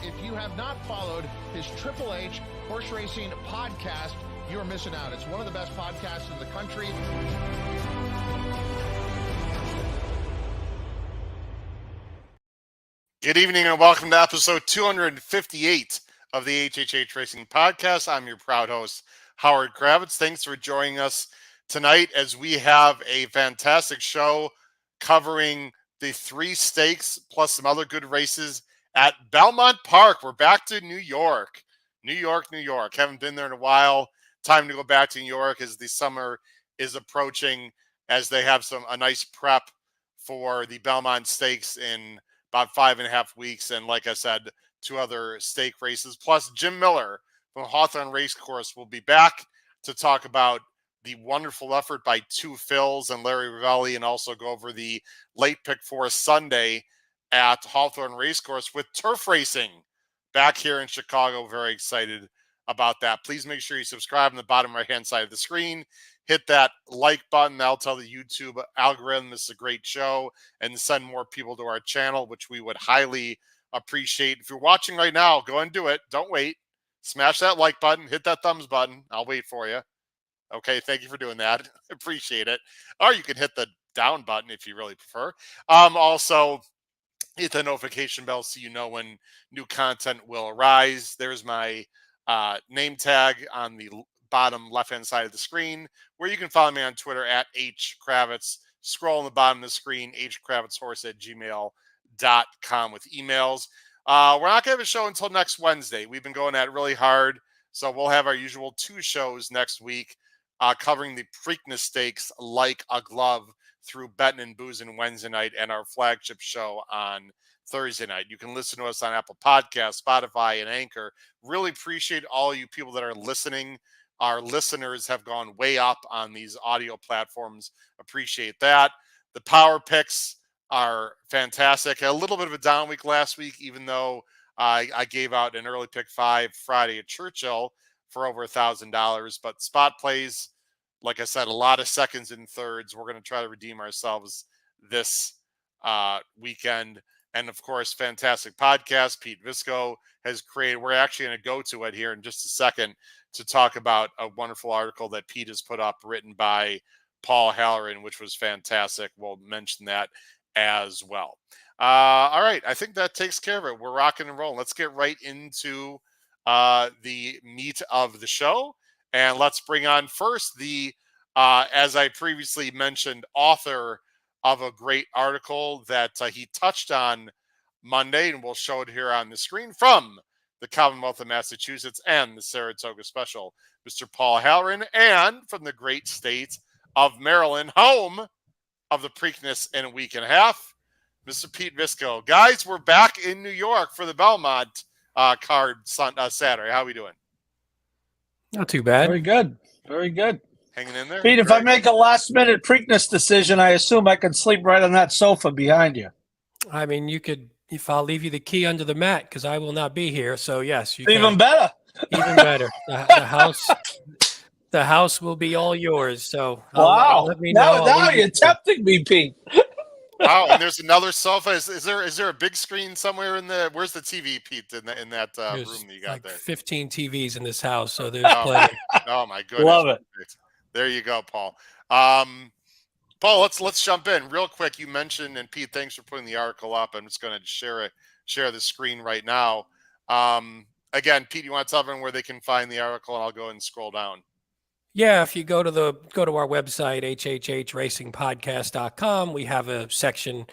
If you have not followed his Triple H horse racing podcast, you're missing out. It's one of the best podcasts in the country. Good evening and welcome to episode 258 of the HHH Racing Podcast. I'm your proud host, Howard Kravitz. Thanks for joining us tonight as we have a fantastic show covering the 3 stakes plus some other good races at Belmont Park. We're back to New York. New York. Haven't been there in a while. Time to go back to New York as the summer is approaching, as they have a nice prep for the Belmont Stakes in about 5.5 weeks. And like I said, 2 other stake races. Plus, Jim Miller from Hawthorne Racecourse will be back to talk about the wonderful effort by 2 Phils and Larry Ravelli, and also go over the late pick for Sunday at Hawthorne Racecourse with turf racing back here in Chicago. Very excited about that. Please make sure you subscribe on the bottom right-hand side of the screen. Hit that like button. That'll tell the YouTube algorithm this is a great show and send more people to our channel, which we would highly appreciate. If you're watching right now, go and do it. Don't wait. Smash that like button. Hit that thumbs button. I'll wait for you. Okay, thank you for doing that. Appreciate it. Or you can hit the down button if you really prefer. Also, hit the notification bell so you know when new content will arise. There's my name tag on the bottom left-hand side of the screen, where you can follow me on Twitter at @HKravitz. Scroll on the bottom of the screen, hkravitzhorse@gmail.com with emails. We're not going to have a show until next Wednesday. We've been going at it really hard, so we'll have our usual 2 shows next week covering the Preakness Stakes like a glove through Bettin and Boozin Wednesday night and our flagship show on Thursday night. You can listen to us on Apple Podcasts, Spotify, and Anchor. Really appreciate all you people that are listening. Our listeners have gone way up on these audio platforms. Appreciate that. The power picks are fantastic. A little bit of a down week last week, even though I gave out an early pick 5 Friday at Churchill for over $1,000. But spot plays, like I said, a lot of seconds and thirds. We're going to try to redeem ourselves this weekend. And, of course, fantastic podcast Pete Visco has created. We're actually going to go to it here in just a second to talk about a wonderful article that Pete has put up written by Paul Halloran, which was fantastic. We'll mention that as well. All right. I think that takes care of it. We're rocking and rolling. Let's get right into the meat of the show. And let's bring on first the, as I previously mentioned, author of a great article that he touched on Monday, and we'll show it here on the screen, from the Commonwealth of Massachusetts and the Saratoga Special, Mr. Paul Halloran, and from the great state of Maryland, home of the Preakness in a week and a half, Mr. Pete Visco. Guys, we're back in New York for the Belmont card Saturday. How are we doing? Not too bad. Very good. Very good. Hanging in there? Pete, if I make a last-minute Preakness decision, I assume I can sleep right on that sofa behind you. I mean, you could, if I'll leave you the key under the mat, because I will not be here. So yes, you Even can. better. Even better. The house will be all yours. So wow. let me know. Now you're tempting me, Pete. Wow, and there's another sofa. Is there a big screen somewhere in the? Where's the TV, Pete? In that room that you got like there? 15 TVs in this house, so there's plenty. Oh my goodness! Love it. There you go, Paul. Paul, let's jump in real quick. You mentioned, and Pete, thanks for putting the article up. I'm just going to share the screen right now. Again, Pete, you want to tell everyone where they can find the article, and I'll go and scroll down. Yeah, if you go to our website, hhhracingpodcast.com, we have a section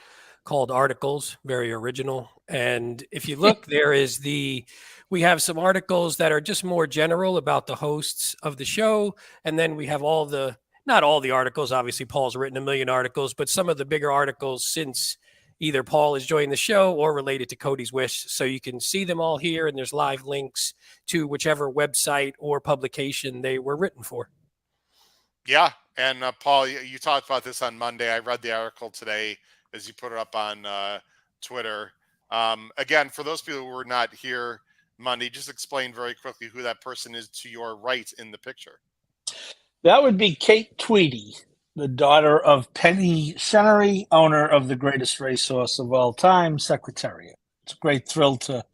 called articles, very original. And if you look, we have some articles that are just more general about the hosts of the show. And then we have not all the articles, obviously Paul's written a million articles, but some of the bigger articles since either Paul has joined the show or related to Cody's Wish. So you can see them all here, and there's live links to whichever website or publication they were written for. Yeah. And Paul, you talked about this on Monday. I read the article today as you put it up on Twitter. Again, for those people who were not here Monday, just explain very quickly who that person is to your right in the picture. That would be Kate Tweedy, the daughter of Penny Chenery, owner of the greatest racehorse of all time, Secretariat. It's a great thrill to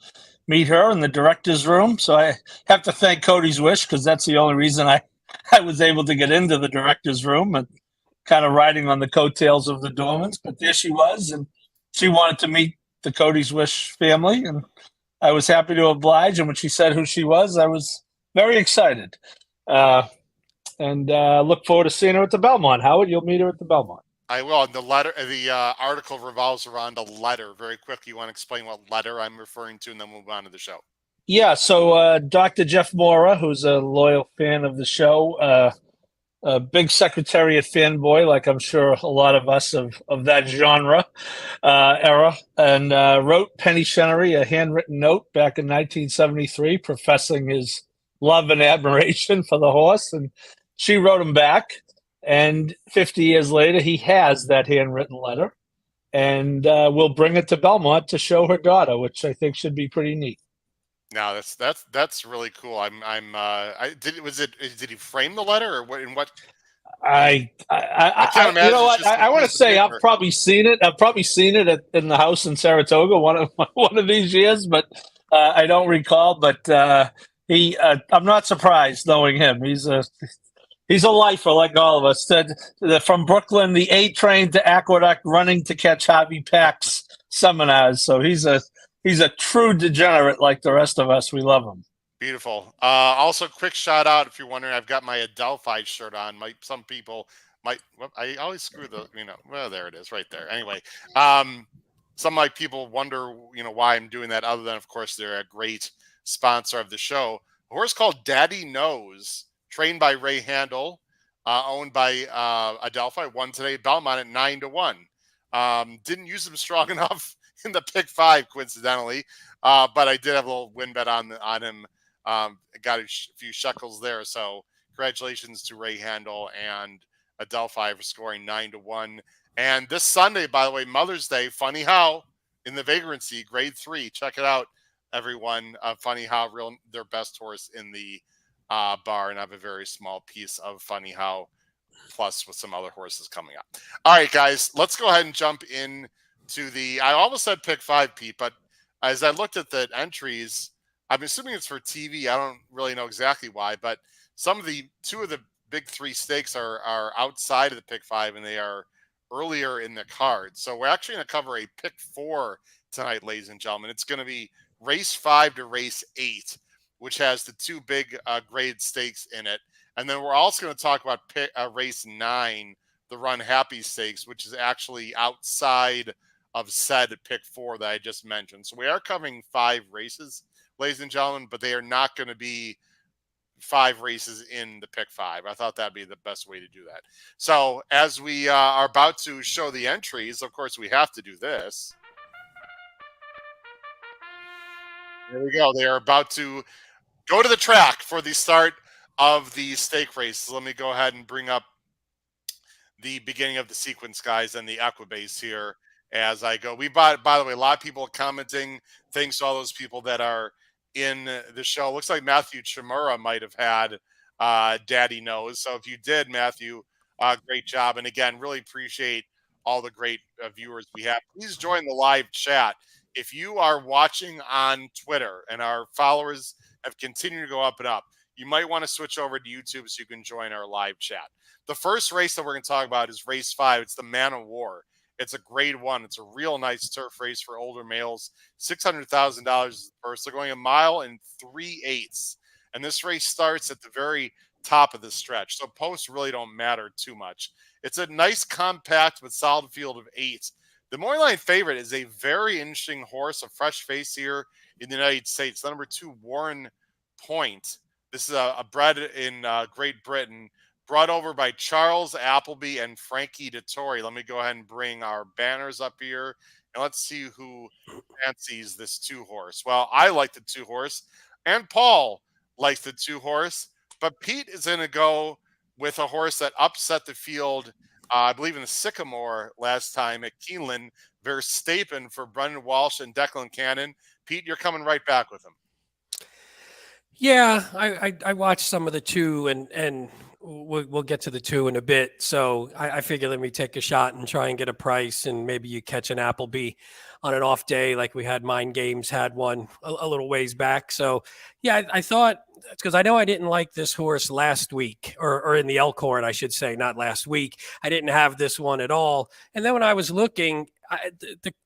meet her in the director's room. So I have to thank Cody's Wish, because that's the only reason I was able to get into the director's room, and kind of riding on the coattails of the Dormans. But there she was, and she wanted to meet the Cody's Wish family, and I was happy to oblige. And when she said who she was, I was very excited. And look forward to seeing her at the Belmont. Howard, you'll meet her at the Belmont. I will. And the article revolves around a letter. Very quickly, you want to explain what letter I'm referring to, and then we'll move on to the show. Yeah, so Dr. Jeff Mora, who's a loyal fan of the show, a big Secretariat fanboy, like I'm sure a lot of us of that genre era, and wrote Penny Shenery a handwritten note back in 1973 professing his love and admiration for the horse, and she wrote him back. And 50 years later, he has that handwritten letter, and will bring it to Belmont to show her daughter, which I think should be pretty neat. No, that's really cool. Did he frame the letter, or what? In what? I can't imagine. You know what? I want to say I've probably seen it. I've probably seen it in the house in Saratoga one of these years, but I don't recall. But I'm not surprised knowing him. He's a lifer like all of us. From Brooklyn, the A train to Aqueduct, running to catch Harvey Pack's seminars. So he's a true degenerate like the rest of us. We love him. Beautiful. Also, quick shout out, if you're wondering, I've got my Adelphi shirt on. Some people might. I always screw the. Well, there it is, right there. Anyway, some of my people wonder, why I'm doing that. Other than, of course, they're a great sponsor of the show. A horse called Daddy Knows, trained by Rehan, owned by Adelphi, won today at Belmont at 9-1. Didn't use him strong enough in the pick 5, coincidentally, but I did have a little win bet on him. Got a few shekels there. So congratulations to Rehan and Adelphi for scoring 9-1. And this Sunday, by the way, Mother's Day, Funny How in the Vagrancy, grade 3. Check it out, everyone. Funny How, their best horse in the bar, and I have a very small piece of Funny How, plus with some other horses coming up. All right, guys, let's go ahead and jump in to I almost said pick 5, Pete, but as I looked at the entries, I'm assuming it's for TV. I don't really know exactly why, but two of the big 3 stakes are outside of the pick 5, and they are earlier in the card. So we're actually going to cover a pick 4 tonight, ladies and gentlemen. It's going to be race 5 to race 8, which has the 2 big grade stakes in it. And then we're also going to talk about race 9, the Runhappy Stakes, which is actually outside of said pick 4 that I just mentioned. So we are covering 5 races, ladies and gentlemen, but they are not going to be 5 races in the pick 5. I thought that'd be the best way to do that. So as we are about to show the entries, of course, we have to do this. There we go. They are about to go to the track for the start of the stake race. Let me go ahead and bring up the beginning of the sequence, guys, and the Equibase here as I go. By the way, a lot of people commenting. Thanks to all those people that are in the show. Looks like Matthew Chimura might have had Daddy Knows. So if you did, Matthew, great job. And again, really appreciate all the great viewers we have. Please join the live chat. If you are watching on Twitter and our followers have continued to go up and up, you might want to switch over to YouTube so you can join our live chat. The first race that we're going to talk about is race 5. It's the Man of War. It's a grade 1. It's a real nice turf race for older males. $600,000 is the purse. They're going 1 mile and 3/8. And this race starts at the very top of the stretch. So posts really don't matter too much. It's a nice, compact, but solid field of 8. The morning line favorite is a very interesting horse, a fresh face here in the United States. The number 2, Warren Point. This is a bred in Great Britain, brought over by Charles Appleby and Frankie Dettori. Let me go ahead and bring our banners up here, and let's see who fancies this 2 horse. Well, I like the 2 horse, and Paul likes the 2 horse, but Pete is going to go with a horse that upset the field, I believe in the Sycamore last time at Keeneland, Verstappen for Brendan Walsh and Declan Cannon. Pete, you're coming right back with him. Yeah, I watched some of the 2, and we'll get to the 2 in a bit. So I figure let me take a shot and try and get a price, and maybe you catch an Appleby on an off day like we had Mind Games had one a little ways back. So yeah, I thought, because I know I didn't like this horse last week, or in the Elkhorn, I should say, not last week. I didn't have this one at all. And then when I was looking,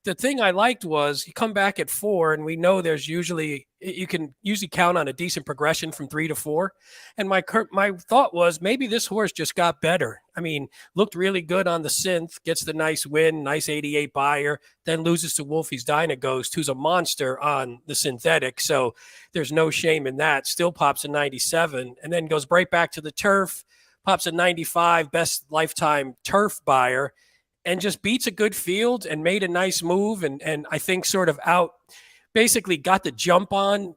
the thing I liked was you come back at 4, and we know you can usually count on a decent progression from 3 to 4. And my thought was maybe this horse just got better. I mean, looked really good on the synth, gets the nice win, nice 88 buyer, then loses to Wolfie's Dynaghost, who's a monster on the synthetic. So there's no shame in that. Still pops a 97, and then goes right back to the turf, pops a 95, best lifetime turf buyer, and just beats a good field and made a nice move. And I think sort of basically got the jump on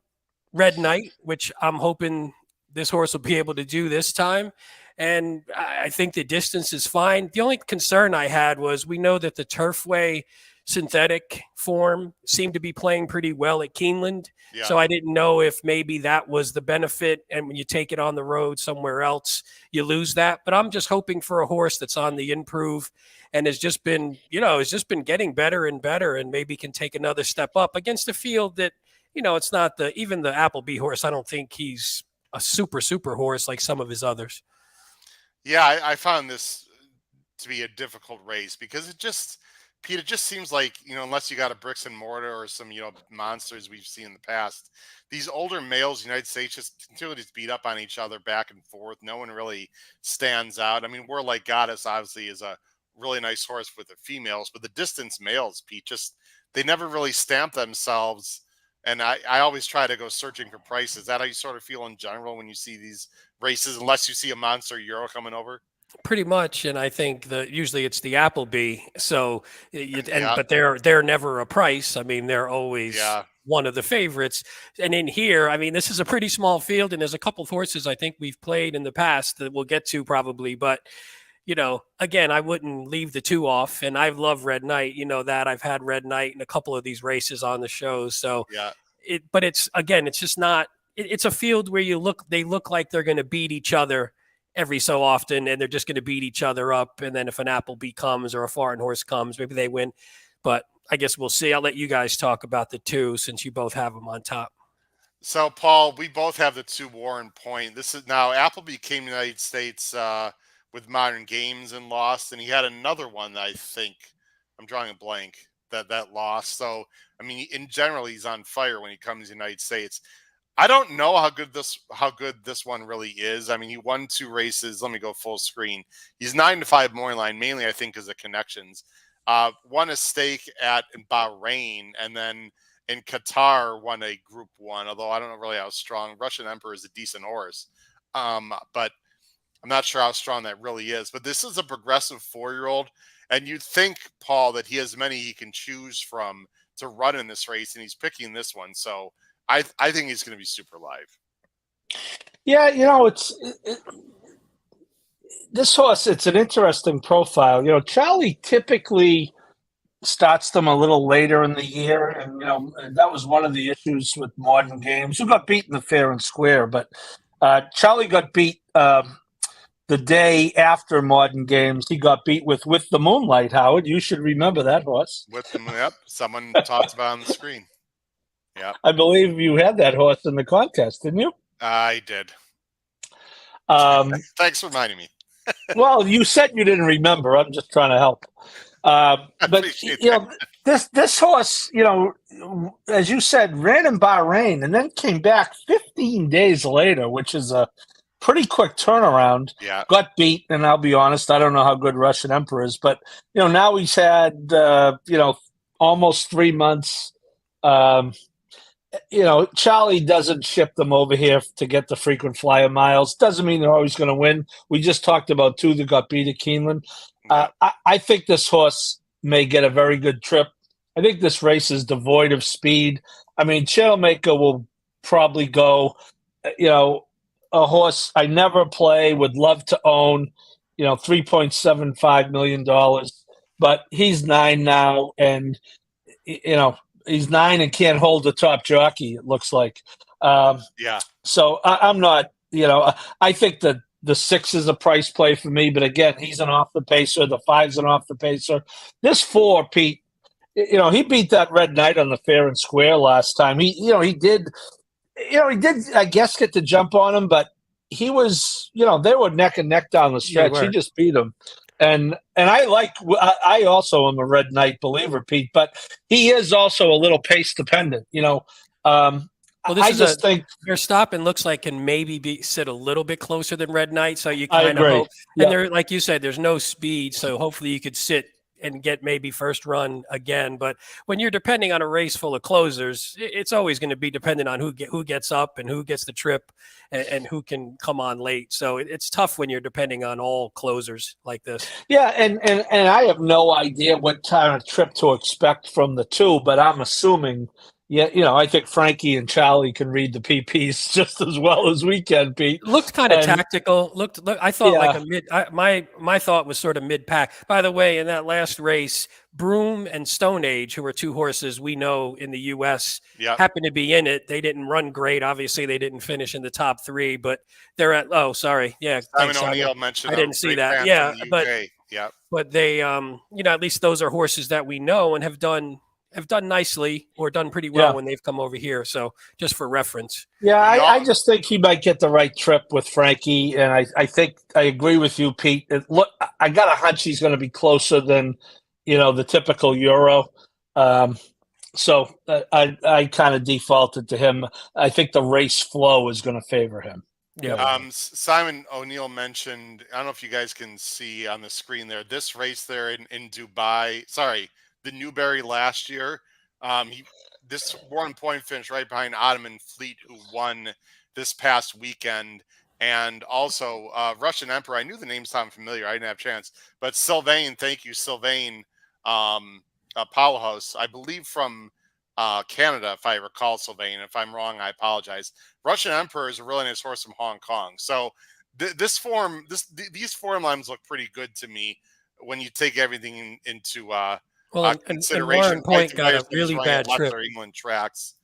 Red Knight, which I'm hoping this horse will be able to do this time. And I think the distance is fine. The only concern I had was we know that the Turfway synthetic form seemed to be playing pretty well at Keeneland. Yeah. So I didn't know if maybe that was the benefit. And when you take it on the road somewhere else, you lose that. But I'm just hoping for a horse that's on the improve and has just been getting better and better, and maybe can take another step up against a field that, it's not even the Appleby horse. I don't think he's a super horse like some of his others. Yeah, I found this to be a difficult race because Pete, it just seems like, unless you got a bricks and mortar or some, monsters we've seen in the past, these older males, United States, just continually just beat up on each other back and forth. No one really stands out. I mean, We're Like Goddess obviously is a really nice horse with the females, but the distance males, Pete, they never really stamp themselves. And I always try to go searching for prices. Is that how you sort of feel in general when you see these races, unless you see a monster Euro coming over? Pretty much, and I think usually it's the Appleby. So, but they're never a price. I mean, they're always one of the favorites. And in here, I mean, this is a pretty small field, and there's a couple of horses I think we've played in the past that we'll get to probably. But again, I wouldn't leave the 2 off. And I love Red Knight. That I've had Red Knight in a couple of these races on the shows. So but it's just not. It's a field where they look like they're going to beat each other every so often, and they're just going to beat each other up. And then if an Appleby comes or a foreign horse comes, maybe they win. But I guess we'll see. I'll let you guys talk about the 2 since you both have them on top. So, Paul, we both have the 2 Warren Point. This is now Appleby came to the United States with Modern Games and lost, and he had another one that I think I'm drawing a blank that lost. So, I mean, in general, he's on fire when he comes to the United States. I don't know how good this one really is. I mean, he won 2 races. Let me go full screen. He's 9-5 morning line, mainly I think because of connections. Won a stake in Bahrain, and then in Qatar won a Group 1. Although I don't know really how strong. Russian Emperor is a decent horse, but I'm not sure how strong that really is. But this is a progressive 4-year-old, and you'd think, Paul, that he has many he can choose from to run in this race, and he's picking this one. So I think he's going to be super live. Yeah, this horse, it's an interesting profile. Charlie typically starts them a little later in the year, and that was one of the issues with Modern Games, who got beaten the fair and square. But Charlie got beat the day after Modern Games. He got beat with the Moonlight, Howard. You should remember that horse. With the yep, someone talks about on the screen. Yeah, I believe you had that horse in the contest, didn't you? I did. Thanks for reminding me. Well, you said you didn't remember. I'm just trying to help. But this horse, as you said, ran in Bahrain and then came back 15 days later, which is a pretty quick turnaround. Yeah. Got beat, and I'll be honest, I don't know how good Russian Emperor is, but now he's had almost 3 months. Charlie doesn't ship them over here to get the frequent flyer miles. Doesn't mean they're always going to win. We just talked about 2 that got beat at Keeneland. I think this horse may get a very good trip. I think this race is devoid of speed. I mean, Channelmaker will probably go, a horse I never play, would love to own, $3.75 million. But he's 9 now, and, he's 9 and can't hold the top jockey, it looks like. So I'm not, I think that The 6 is a price play for me, but again, he's an off the pacer. The 5's an off the pacer. This 4, Pete, he beat that Red Knight on the fair and square last time. He did, I guess, get the jump on him, but he was, they were neck and neck down the stretch. He just beat him. And I also am a Red Knight believer, Pete, but he is also a little pace dependent, Well, I just think Verstappen looks like can maybe sit a little bit closer than Red Knight, so you kind of hope. And there, like you said, there's no speed, so hopefully you could sit and get maybe first run again. But when you're depending on a race full of closers, it's always going to be dependent on who gets up and who gets the trip and who can come on late. So it's tough when you're depending on all closers like this. Yeah, and I have no idea what kind of trip to expect from the two, but I'm assuming. Yeah, I think Frankie and Charlie can read the PPs just as well as we can, Pete. Looked kind of tactical. I thought like a mid. My thought was sort of mid pack. By the way, in that last race, Broom and Stone Age, who are two horses we know in the U.S., happened to be in it. They didn't run great. Obviously, they didn't finish in the top 3, but they're at. Oh, sorry. Yeah, Simon O'Neill mentioned. I didn't see that. Yeah, but they, at least those are horses that we know and have done nicely or done pretty well when they've come over here. So just for reference. Yeah, I just think he might get the right trip with Frankie. And I think I agree with you, Pete. Look, I got a hunch he's going to be closer than, the typical Euro. So I kind of defaulted to him. I think the race flow is going to favor him. Yeah. Simon O'Neill mentioned, I don't know if you guys can see on the screen there, this race there in Dubai. Sorry. The Newberry last year. This 1 point finish right behind Ottoman Fleet, who won this past weekend. And also Russian Emperor. I knew the name sounded familiar. I didn't have a chance. But Sylvain, thank you, Sylvain Powerhouse, I believe from Canada, if I recall, Sylvain. If I'm wrong, I apologize. Russian Emperor is a really nice horse from Hong Kong. So these form lines look pretty good to me when you take everything into and consideration. Warren Point got a really bad trip. England tracks.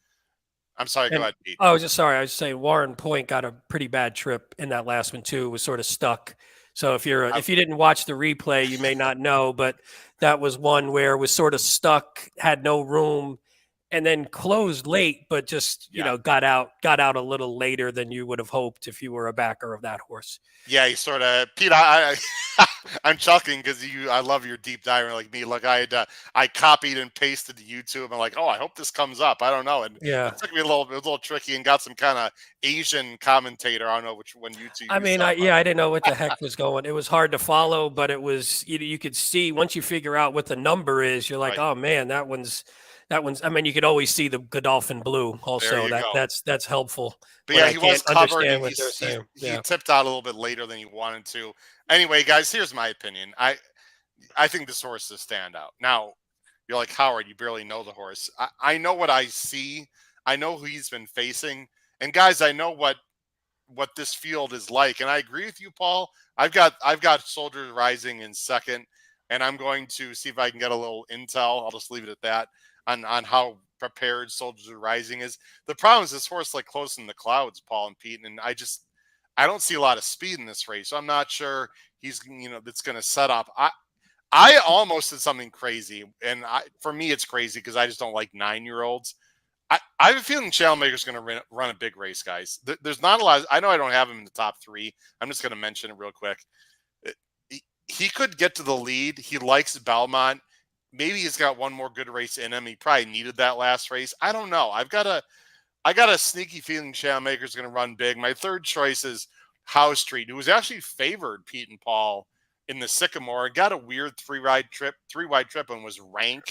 I'm sorry, go ahead, Pete. I was just saying Warren Point got a pretty bad trip in that last one too. Was sort of stuck. So if you didn't watch the replay, you may not know, but that was one where it was sort of stuck, had no room, and then closed late, but just got out a little later than you would have hoped if you were a backer of that horse. Yeah, you sort of, Pete. I'm chuckling because I love your deep diver like me. Look, I copied and pasted to YouTube. I'm like, oh, I hope this comes up. I don't know, and it took me a little tricky and got some kind of Asian commentator. I don't know which one YouTube. I mean, I didn't know what the heck was going. It was hard to follow, but it was you could see once you figure out what the number is, you're like, oh man, that one's. I mean, you could always see the Godolphin blue also. That's helpful. But yeah, he was covered. And he tipped out a little bit later than he wanted to. Anyway, guys, here's my opinion. I think this horse is a standout. Now, you're like, Howard, you barely know the horse. I know what I see. I know who he's been facing. And guys, I know what this field is like. And I agree with you, Paul. I've got Soldiers Rising in second, and I'm going to see if I can get a little intel. I'll just leave it at that. On how prepared Soldiers Rising is. The problem is this horse like close in the clouds, Paul and Pete, and I don't see a lot of speed in this race, so I'm not sure he's that's going to set up. I almost did something crazy, and for me it's crazy because I just don't like 9-year-olds. I have a feeling Channelmaker's going to run a big race, guys. There's not a lot. I know I don't have him in the top 3. I'm just going to mention it real quick. He could get to the lead. He likes Belmont. Maybe he's got one more good race in him. He probably needed that last race. I don't know. I got a sneaky feeling Channelmaker's going to run big. My third choice is Howe Street, who was actually favored, Pete and Paul, in the Sycamore. Got a weird three-wide trip and was rank.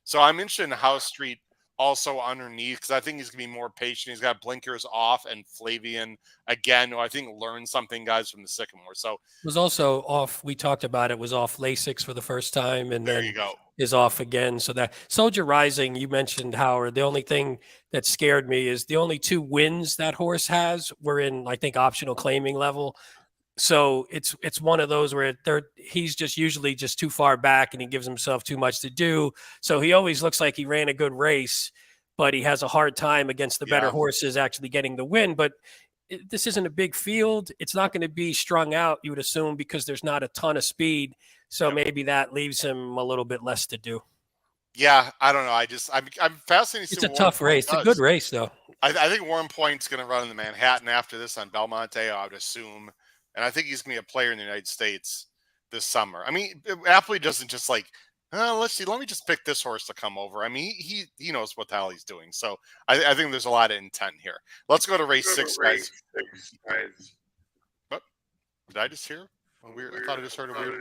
So I'm interested in Howe Street also underneath because I think he's going to be more patient. He's got blinkers off, and Flavian, again, who I think learned something, guys, from the Sycamore. So was also off. We talked about it. Was off Lasix for the first time, and there then you go. Is off again. So that Soldier Rising, you mentioned, Howard. The only thing that scared me is the only 2 wins that horse has were in, I think, optional claiming level. So it's one of those where he's just usually just too far back and he gives himself too much to do. So he always looks like he ran a good race, but he has a hard time against the better horses actually getting the win. But this isn't a big field. It's not going to be strung out, you would assume, because there's not a ton of speed. So maybe that leaves him a little bit less to do. Yeah, I don't know. I'm fascinated to see It's a what Warren tough race. Point It's a good does. race, though. I think Warren Point's going to run in the Manhattan after this on Belmont A, I would assume. And I think he's going to be a player in the United States this summer. I mean, Appley doesn't just like, let's see, let me just pick this horse to come over. I mean, he knows what the hell he's doing. So I think there's a lot of intent here. Let's go to race 6, guys. What? Did I just hear a weird? I thought I just heard a weird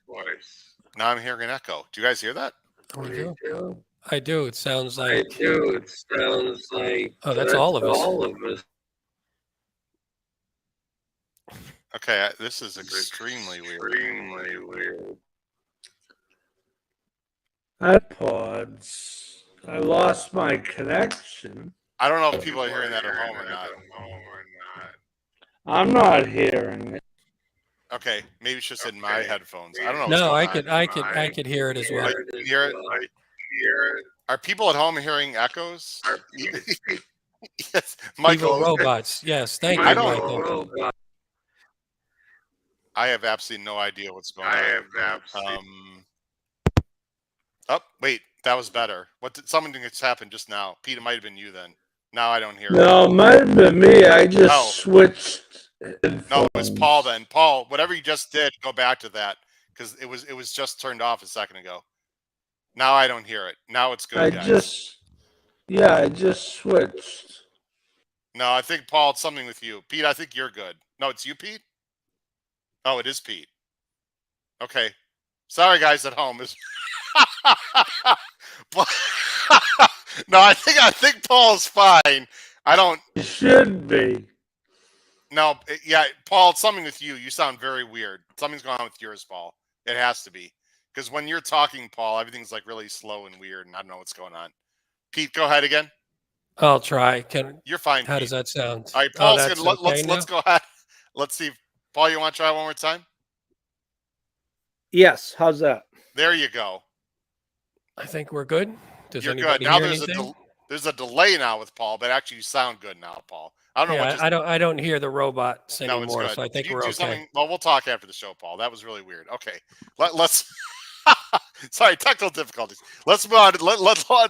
voice. Now I'm hearing an echo. Do you guys hear that? I do. It sounds like. Oh, that's all of us. Okay, this is extremely weird. iPods. I lost my connection. I don't know if people are hearing that at home or not. I'm not hearing it. Okay, maybe it's just in my headphones. I don't know. No, I could hear it as well. You hear it? Are people at home hearing echoes? Yes, Michael. Evil robots. Yes, thank you, I don't- Michael. I have absolutely no idea what's going on. Oh, wait, that was better. Something just happened just now. Pete, it might have been you then. Now I don't hear it. No, it might have been me. I just switched. No, it was Paul then. Paul, whatever you just did, go back to that because it was just turned off a second ago. Now I don't hear it. Now it's good. I just switched. No, I think Paul, it's something with you. Pete, I think you're good. No, it's you, Pete? Oh, it is Pete. Okay. Sorry, guys at home. No, I think Paul's fine. I don't. It should be. No, yeah, Paul, it's something with you. You sound very weird. Something's going on with yours, Paul. It has to be. Because when you're talking, Paul, everything's like really slow and weird, and I don't know what's going on. Pete, go ahead again. I'll try. You're fine. How Pete. does that sound? All right, Paul's that's good. okay Let's go ahead. Let's see. Paul, you want to try one more time? Yes. How's that? There you go. I think we're good. Does You're anybody good. Now hear there's anything? there's a delay now with Paul, but actually you sound good now, Paul. I don't know what just I don't hear the robots No, anymore, it's good. so I think Did you we're do okay. something? Well, we'll talk after the show, Paul. That was really weird. Okay, let's. Sorry, technical difficulties. Let's move on.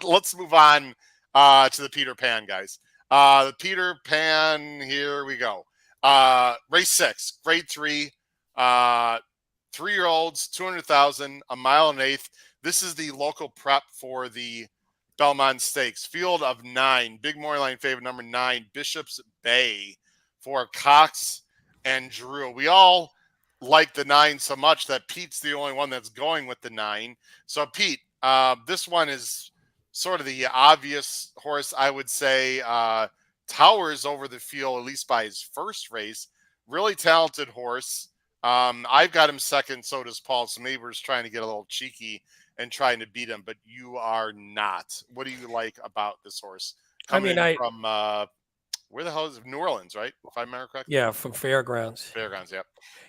Let's move on to the Peter Pan, guys. The Peter Pan. Here we go. Race 6, Grade 3. 3-year-olds, 200,000, a mile and 1/8. This is the local prep for the Belmont Stakes. Field of 9. Big morning line favorite, number 9, Bishop's Bay for Cox and Drew. We all like the 9 so much that Pete's the only one that's going with the 9. So, Pete, this one is sort of the obvious horse, I would say. Towers over the field, at least by his first race. Really talented horse. I've got him second, so does Paul. So maybe we're just trying to get a little cheeky and trying to beat him, but you are not. What do you like about this horse? Coming from where the hell is it? New Orleans, right? If I remember correctly. Yeah, from Fairgrounds. Fairgrounds, yep.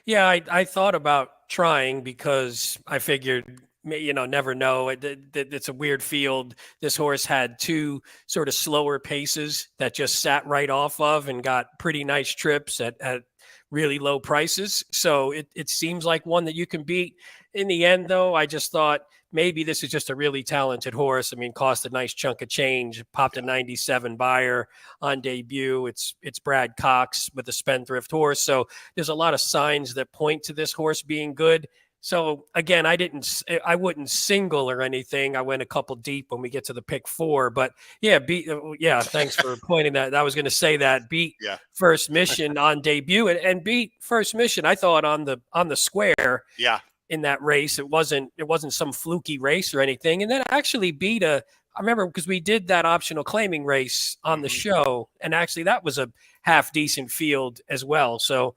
Yeah, I thought about trying because I figured, never know. It's a weird field. This horse had 2 sort of slower paces that just sat right off of and got pretty nice trips at really low prices. So it seems like one that you can beat. In the end, though, I just thought maybe this is just a really talented horse. I mean, cost a nice chunk of change, popped a 97 buyer on debut. It's Brad Cox with a spendthrift horse. So there's a lot of signs that point to this horse being good. So again, I wouldn't single or anything. I went a couple deep when we get to the pick 4, but thanks for pointing that. I was going to say that beat First Mission on debut and beat First Mission. I thought on the square. Yeah. In that race, it wasn't some fluky race or anything. And then actually beat I remember because we did that optional claiming race on the show, and actually that was a half decent field as well. So,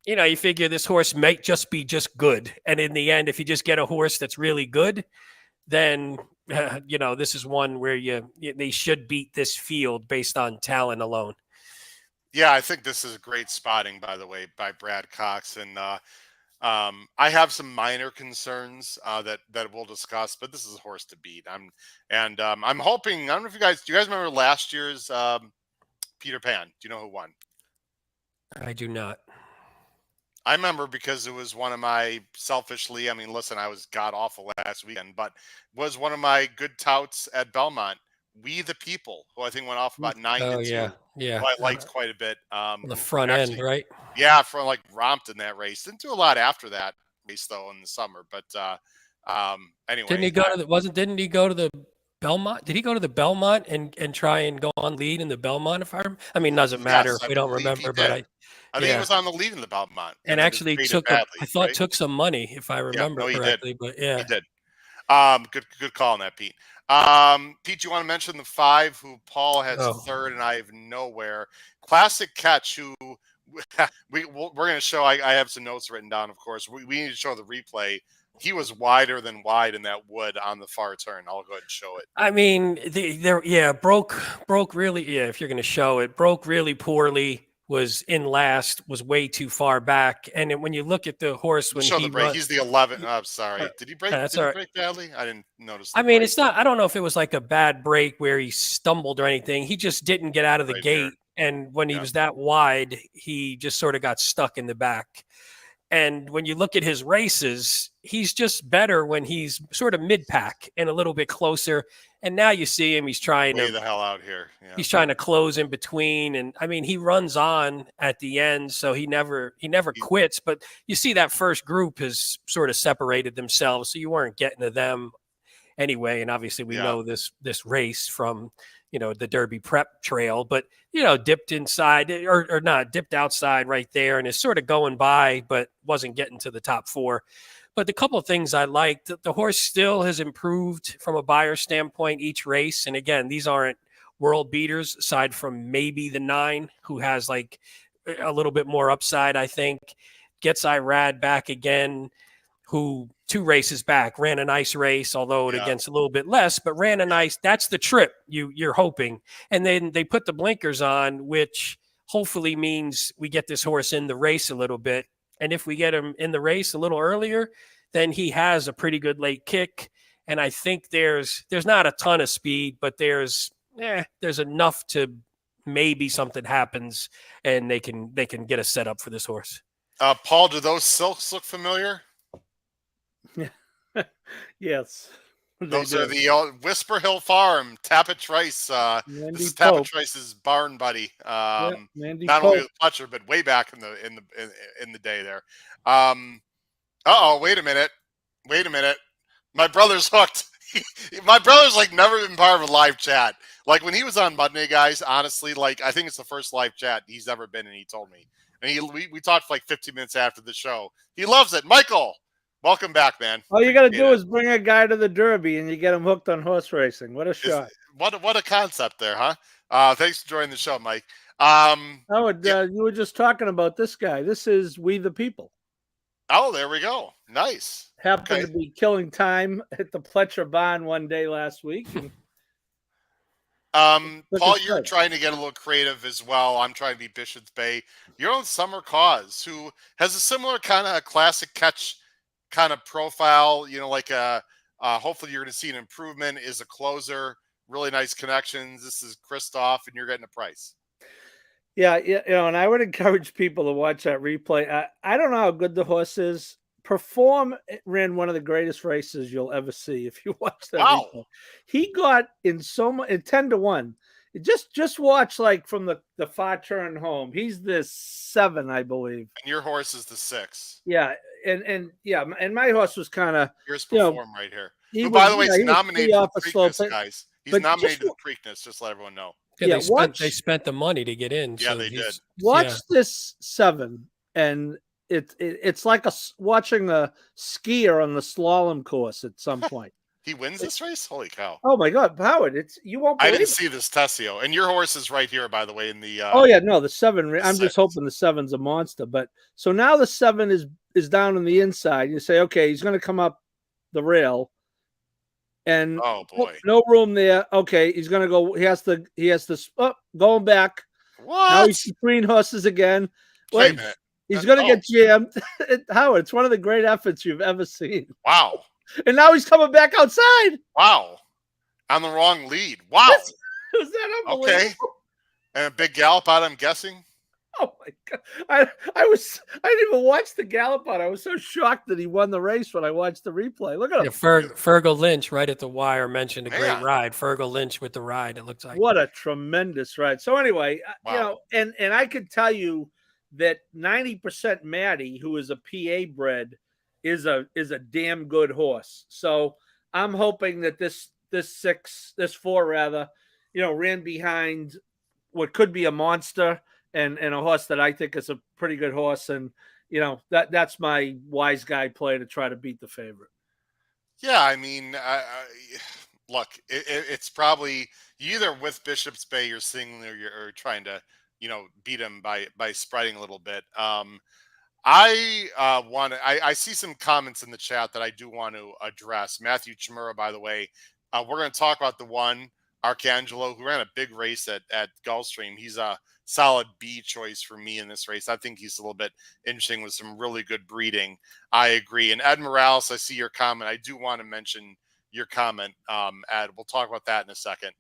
you figure this horse might just be good. And in the end, if you just get a horse that's really good, then, this is one where they should beat this field based on talent alone. Yeah, I think this is great spotting, by the way, by Brad Cox. And I have some minor concerns that we'll discuss, but this is a horse to beat. I'm hoping. I don't know if do you guys remember last year's Peter Pan. Do you know who won? I do not. I remember because it was one of my selfishly, I mean, listen, I was god awful last weekend, but was one of my good touts at Belmont. We the People, who I think went off about 9 Oh to 2. yeah, yeah. Who I liked quite a bit. On the Who front end, actually, right? yeah, for like romped in that race. Didn't do a lot after that race though in the summer. But anyway, Didn't he go to the Didn't he go to the Belmont? Did he go to the Belmont and try and go on lead in the Belmont? I mean, doesn't matter yes, if I we don't believe he remember, but did. I think he was on the lead in the Belmont, and then just actually faded took badly, I thought right? took some money if I remember no, he correctly. did. But yeah, He did. Good call on that, Pete. Pete, you want to mention the 5 who Paul has third and I have nowhere? Classic Catch, who we're going to show. I have some notes written down, of course. We need to show the replay. He was wider than wide in that wood on the far turn. I'll go ahead and show it. I mean, broke really. Yeah, if you're going to show it, broke really poorly. Was in last, was way too far back, and then when you look at the horse when Show he the break, run, he's the 11th. Oh, sorry, did he break? that's Did he all right. break badly? I didn't notice. I mean, it's not. I don't know if it was like a bad break where he stumbled or anything. He just didn't get out of the Right gate, and when he was that wide, he just sort of got stuck in the back. And when you look at his races, he's just better when he's sort of mid-pack and a little bit closer. And now you see him; he's trying Way to the hell out here. Yeah. He's trying to close in between, and I mean, he runs on at the end, so he never quits. But you see that first group has sort of separated themselves, so you weren't getting to them anyway. And obviously, we know this race from the Derby prep trail, but dipped inside or not dipped outside right there, and is sort of going by, but wasn't getting to the top 4. But the couple of things I liked, the horse still has improved from a buyer standpoint each race. And again, these aren't world beaters aside from maybe the 9 who has like a little bit more upside, I think. Gets Irad back again, who 2 races back ran a nice race, although it against a little bit less, but ran a nice, that's the trip you're hoping. And then they put the blinkers on, which hopefully means we get this horse in the race a little bit. And if we get him in the race a little earlier, then he has a pretty good late kick. And I think there's not a ton of speed, but there's enough to maybe something happens and they can get a setup for this horse. Paul, do those silks look familiar? Yes. Those are the Whisper Hill Farm, Tappet Trice. This is Tappet Trice's barn buddy. Not only with Fletcher, but way back in the day there. Wait a minute. My brother's hooked. My brother's like never been part of a live chat. Like when he was on Monday, guys, honestly, like I think it's the first live chat he's ever been in, he told me. And we talked for like 15 minutes after the show. He loves it. Michael, welcome back, man. All you got to do is bring a guy to the Derby and you get him hooked on horse racing. What a shot. What a concept there, huh? Thanks for joining the show, Mike. You were just talking about this guy. This is We the People. Oh, there we go. Nice. Happened to be killing time at the Fletcher barn one day last week. Paul, you're trying to get a little creative as well. I'm trying to be Bishop's Bay. Your own Summer Cause, who has a similar kind of classic catch kind of profile, like hopefully you're going to see an improvement, is a closer, really nice connections. This is Christoph, and you're getting a price. Yeah, and I would encourage people to watch that replay. I don't know how good the horse is. Perform ran one of the greatest races you'll ever see if you watch that. Wow. Replay. He got in 10-1. Just watch like from the far turn home. He's the 7, I believe. And your horse is the 6. Yeah, and my horse was kind of. Here's Perform right here. Who, by the way, is nominated for Preakness, guys. He's nominated for Preakness. Just let everyone know. Yeah, they spent the money to get in. Yeah, so they did. Watch this 7, and it's like watching a skier on the slalom course at some point. He wins this race? Holy cow! Oh my God, Howard! You won't. I didn't see this Tessio, and your horse is right here, by the way, in the. The 7. I'm just hoping the 7's a monster. But so now the 7 is down on the inside. You say, okay, he's going to come up the rail. And oh boy, no room there. Okay, he's gonna go. He has to going back. What? Now he's between horses again. Wait a minute. He's gonna get jammed. Howard, it's one of the great efforts you've ever seen. Wow. And now he's coming back outside. Wow. On the wrong lead. Wow. Was that unbelievable? Okay. And a big gallop out, I'm guessing. Oh my God. I didn't even watch the gallop on. I was so shocked that he won the race when I watched the replay. Look at him. Yeah, Fergal Lynch right at the wire mentioned a great Man. ride. Fergal Lynch with the ride, it looks like. What a tremendous ride. So anyway, Wow. and I could tell you that 90% Maddie, who is a PA bred, is a damn good horse. So I'm hoping that this four rather, ran behind what could be a monster and a horse that I think is a pretty good horse. And, that's my wise guy play to try to beat the favorite. Yeah, I mean, look, it's probably either with Bishop's Bay you're singling or you're trying to, beat him by spreading a little bit. I see some comments in the chat that I do want to address. Matthew Chimura, by the way, we're going to talk about the one Arcangelo who ran a big race at Gulfstream. He's a solid B choice for me in this race. I think he's a little bit interesting with some really good breeding. I agree. And Ed Morales, I see your comment. I do want to mention your comment, Ed. We'll talk about that in a second.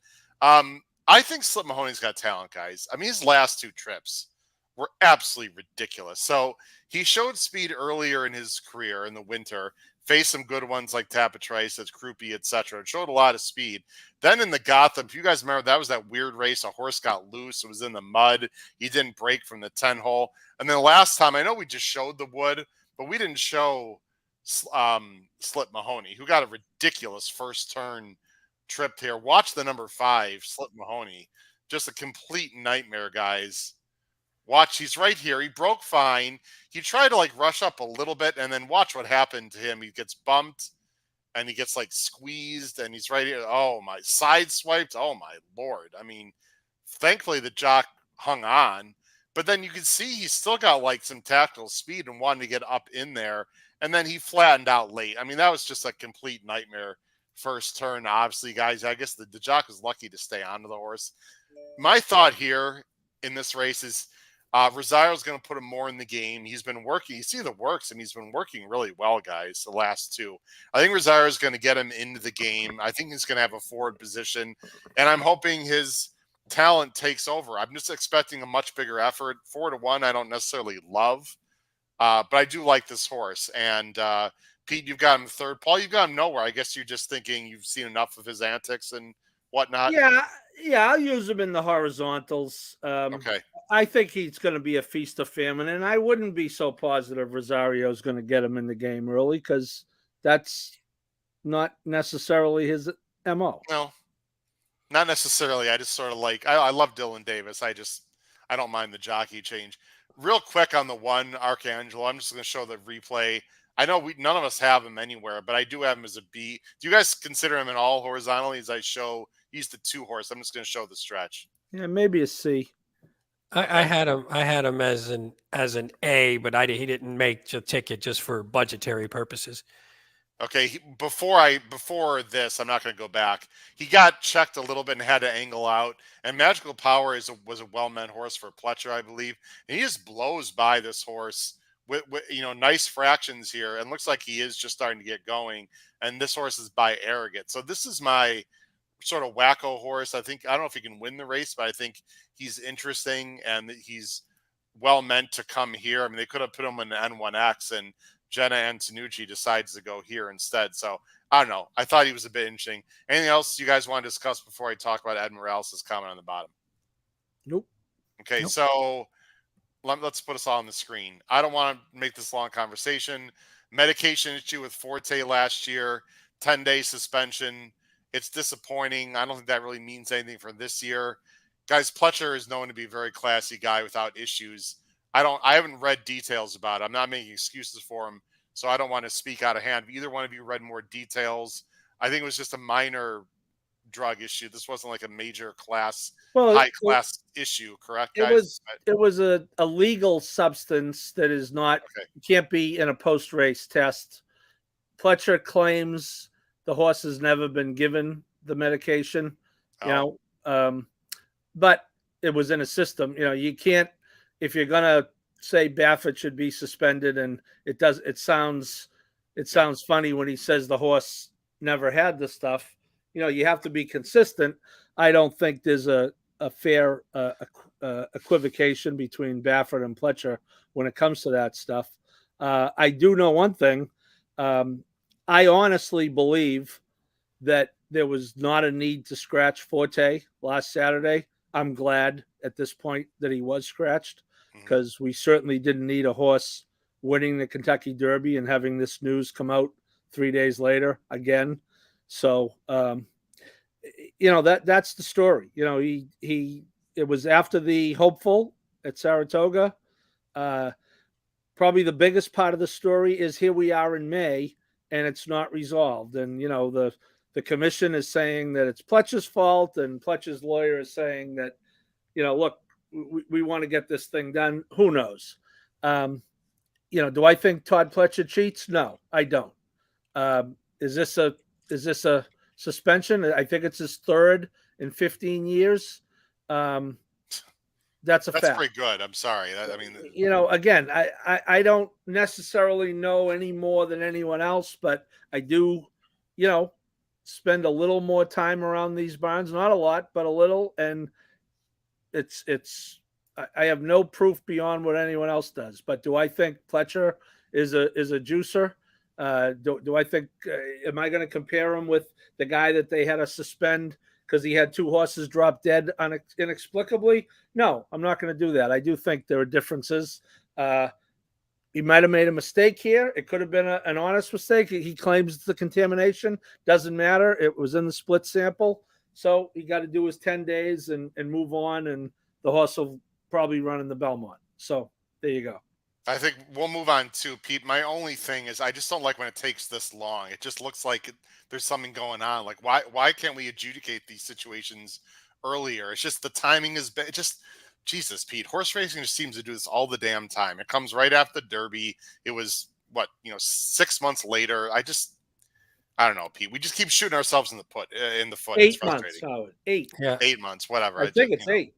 I think Slip Mahoney's got talent, guys. I mean, his last two trips were absolutely ridiculous. So he showed speed earlier in his career in the winter, faced some good ones like Tapatrice, Krupe, etc. It showed a lot of speed. Then in the Gotham, if you guys remember, that was that weird race. A horse got loose. It was in the mud. He didn't break from the 10 hole. And then last time, I know we just showed the wood, but we didn't show Slip Mahoney, who got a ridiculous first turn trip here. Watch the number 5, Slip Mahoney. Just a complete nightmare, guys. Watch, he's right here. He broke fine. He tried to rush up a little bit, and then watch what happened to him. He gets bumped, and he gets squeezed, and he's right here. Oh my, side swiped. Oh my Lord. I mean, thankfully the jock hung on, but then you can see he's still got some tactical speed and wanted to get up in there, and then he flattened out late. I mean, that was just a complete nightmare first turn. Obviously, guys, I guess the jock was lucky to stay onto the horse. My thought here in this race is Rosario's going to put him more in the game. He's been working. You see the works, and he's been working really well, guys, the last two. I think Rosario's going to get him into the game. I think he's going to have a forward position, and I'm hoping his talent takes over. I'm just expecting a much bigger effort. 4-1, I don't necessarily love, but I do like this horse. And Pete, you've got him third. Paul, you've got him nowhere. I guess you're just thinking you've seen enough of his antics and whatnot. Yeah, I'll use him in the horizontals. Okay. I think he's going to be a feast of famine, and I wouldn't be so positive Rosario's going to get him in the game early because that's not necessarily his MO. No, not necessarily. I just sort of I love Dylan Davis. I don't mind the jockey change. Real quick on the one Arcangelo, I'm just going to show the replay. I know none of us have him anywhere, but I do have him as a B. Do you guys consider him at all horizontally? As I show, he's the 2 horse. I'm just going to show the stretch. Yeah, maybe a C. I had him as an A, but he didn't make the ticket just for budgetary purposes. Okay, before this, I'm not going to go back. He got checked a little bit and had to angle out. And Magical Power was a well-meant horse for Pletcher, I believe. And he just blows by this horse with nice fractions here, and looks like he is just starting to get going. And this horse is by Arrogant. So this is my sort of wacko horse. I don't know if he can win the race, but I think he's interesting and he's well meant to come here. I mean, they could have put him in the N1X, and Jenna Antonucci decides to go here instead. So I don't know. I thought he was a bit interesting. Anything else you guys want to discuss before I talk about Ed Morales' comment on the bottom? Nope. Okay, Nope. So let's put us all on the screen. I don't want to make this long conversation. Medication issue with Forte last year, 10-day suspension. It's disappointing. I don't think that really means anything for this year. Guys, Pletcher is known to be a very classy guy without issues. I haven't read details about it. I'm not making excuses for him, so I don't want to speak out of hand. If either one of you read more details, I think it was just a minor drug issue. This wasn't like a major high class issue, correct, guys? It was a legal substance that is not can't be in a post-race test. Pletcher claims the horse has never been given the medication, but it was in a system. You can't, if you're gonna say Baffert should be suspended, and it sounds funny when he says the horse never had the stuff. You have to be consistent. I don't think there's a fair equivocation between Baffert and Pletcher when it comes to that stuff. I do know one thing. I honestly believe that there was not a need to scratch Forte last Saturday. I'm glad at this point that he was scratched, because we certainly didn't need a horse winning the Kentucky Derby and having this news come out 3 days later again. So, that's the story. It was after the hopeful at Saratoga. Probably the biggest part of the story is here we are in May and it's not resolved. And, the commission is saying that it's Pletcher's fault, and Pletcher's lawyer is saying that, look, we want to get this thing done. Who knows? Do I think Todd Pletcher cheats? No, I don't. Is this a suspension? I think it's his third in 15 years. That's fact. Pretty good. I'm sorry. Again, I don't necessarily know any more than anyone else, but I do, spend a little more time around these barns, not a lot, but a little. And I have no proof beyond what anyone else does. But do I think Pletcher is a juicer? Do I think, am I going to compare him with the guy that they had to suspend because he had two horses drop dead inexplicably? No, I'm not going to do that. I do think there are differences. He might have made a mistake here. It could have been an honest mistake. He claims the contamination. Doesn't matter. It was in the split sample. So he got to do his 10 days and move on, and the horse will probably run in the Belmont. So there you go. I think we'll move on too, Pete. My only thing is I just don't like when it takes this long. It just looks like there's something going on. Like, why can't we adjudicate these situations earlier? It's just the timing is bad. Jesus, Pete, horse racing just seems to do this all the damn time. It comes right after the Derby. It was 6 months later. I don't know, Pete. We just keep shooting ourselves in the foot. 8 months, Howard. 8. Yeah. 8 months, whatever. I think it's 8.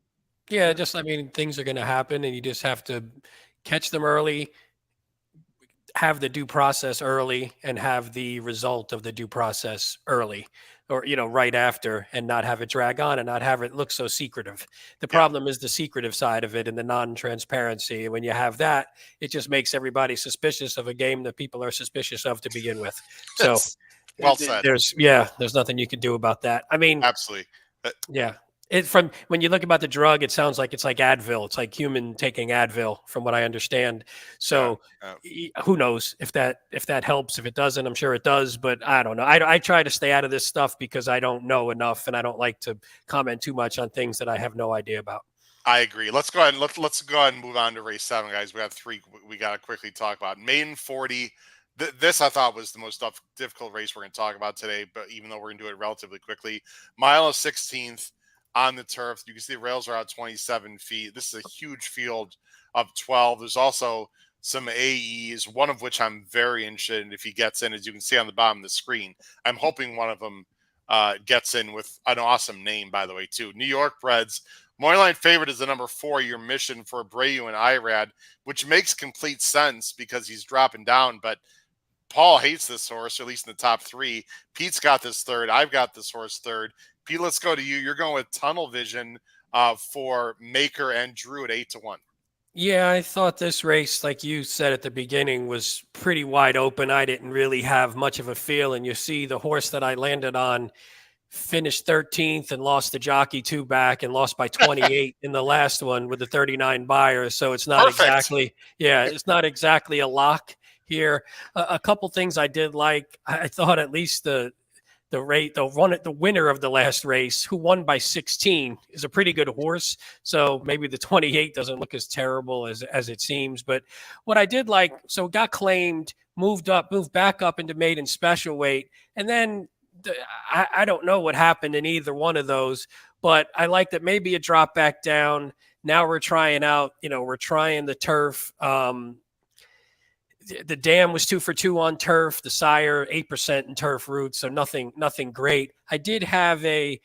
Yeah, things are going to happen, and you just have to catch them early, have the due process early, and have the result of the due process early, or, right after, and not have it drag on and not have it look so secretive. The problem is the secretive side of it and the non-transparency. When you have that, it just makes everybody suspicious of a game that people are suspicious of to begin with. So well said. There's nothing you can do about that. I mean, absolutely. Yeah. From when you look about the drug, it sounds like it's like Advil. It's like human taking Advil, from what I understand. So who knows if that helps? If it doesn't, I'm sure it does, but I don't know. I try to stay out of this stuff because I don't know enough, and I don't like to comment too much on things that I have no idea about. I agree. Let's go ahead and move on to race 7, guys. We have 3 we got to quickly talk about. Maiden 40. This I thought was the most difficult race we're going to talk about today, but even though we're going to do it relatively quickly. Mile of 16th. On the turf, you can see the rails are out 27 feet. This is a huge field of 12. There's also some AEs, one of which I'm very interested in if he gets in, as you can see on the bottom of the screen. I'm hoping one of them gets in with an awesome name, by the way, too. New York Breds. Moneyline favorite is the number 4, Your Mission, for Abreu and Irad, which makes complete sense because he's dropping down, but Paul hates this horse, or at least in the top 3. Pete's got this third. I've got this horse third. Pete, let's go to you. You're going with Tunnel Vision for Maker and Drew at 8-1. Yeah, I thought this race, like you said at the beginning, was pretty wide open. I didn't really have much of a feel. And you see the horse that I landed on finished 13th and lost the jockey 2 back and lost by 28 in the last one with the 39 buyers. So it's not it's not exactly a lock here. A couple things I did like. I thought at least the winner of the last race, who won by 16, is a pretty good horse. So maybe the 28 doesn't look as terrible as it seems. But what I did like, so it got claimed, moved back up into maiden special weight. And then I don't know what happened in either one of those, but I like that maybe it dropped back down. Now we're trying the turf. The dam was 2 for 2 on turf. The sire 8% in turf route, so nothing great. I did have a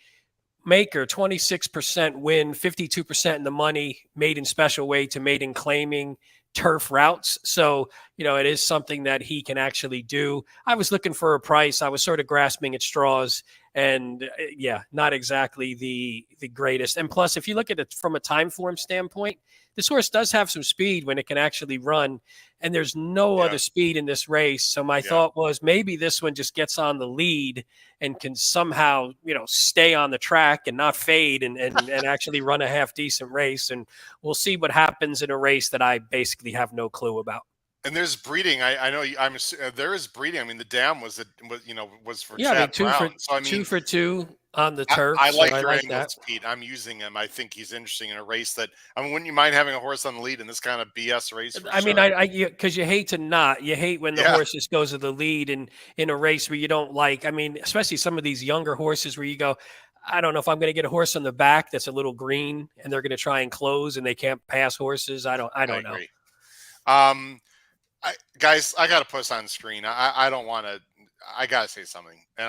Maker 26% win, 52% in the money, maiden special weight to maiden claiming turf routes. So it is something that he can actually do. I was looking for a price. I was sort of grasping at straws, And yeah, not exactly the greatest. And plus, if you look at it from a time form standpoint, this horse does have some speed when it can actually run, and there's no other speed in this race. So my thought was maybe this one just gets on the lead and can somehow, stay on the track and not fade and actually run a half decent race. And we'll see what happens in a race that I basically have no clue about. And there's breeding. I know there is breeding. I mean, the dam was for Chad Brown. So I mean, 2 for 2 on the turf. I like your like angle speed. I'm using him. I think he's interesting in a race that. I mean, wouldn't you mind having a horse on the lead in this kind of BS race? I mean, because you hate when the horse just goes to the lead in a race where you don't like. I mean, especially some of these younger horses where you go, I don't know if I'm going to get a horse on the back that's a little green and they're going to try and close and they can't pass horses. I don't know. Guys, I got to put this on the screen. I don't want to. I got to say something, and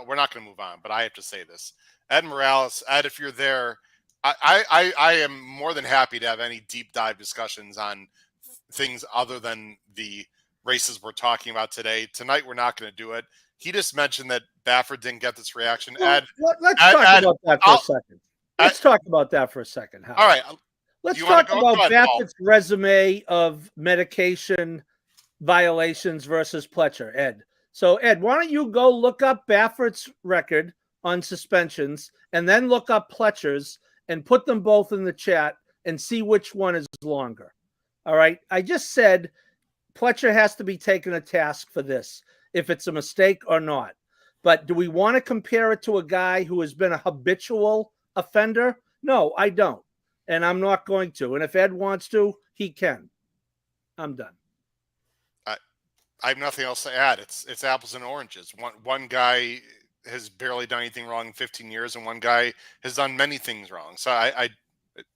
we're not going to move on, but I have to say this. Ed Morales, Ed, if you're there, I am more than happy to have any deep dive discussions on things other than the races we're talking about today. Tonight, we're not going to do it. He just mentioned that Baffert didn't get this reaction. Well, Ed, let's talk about that for a second. Let's talk about that for a second. Howard. All right. Let's talk about Baffert's resume of medication violations versus Pletcher, Ed. So, Ed, why don't you go look up Baffert's record on suspensions and then look up Pletcher's and put them both in the chat and see which one is longer. All right. I just said Pletcher has to be taken to task for this, if it's a mistake or not. But do we want to compare it to a guy who has been a habitual offender? No, I don't. And I'm not going to. And if Ed wants to, he can. I'm done. I have nothing else to add. It's apples and oranges. One guy has barely done anything wrong in 15 years, and one guy has done many things wrong. So I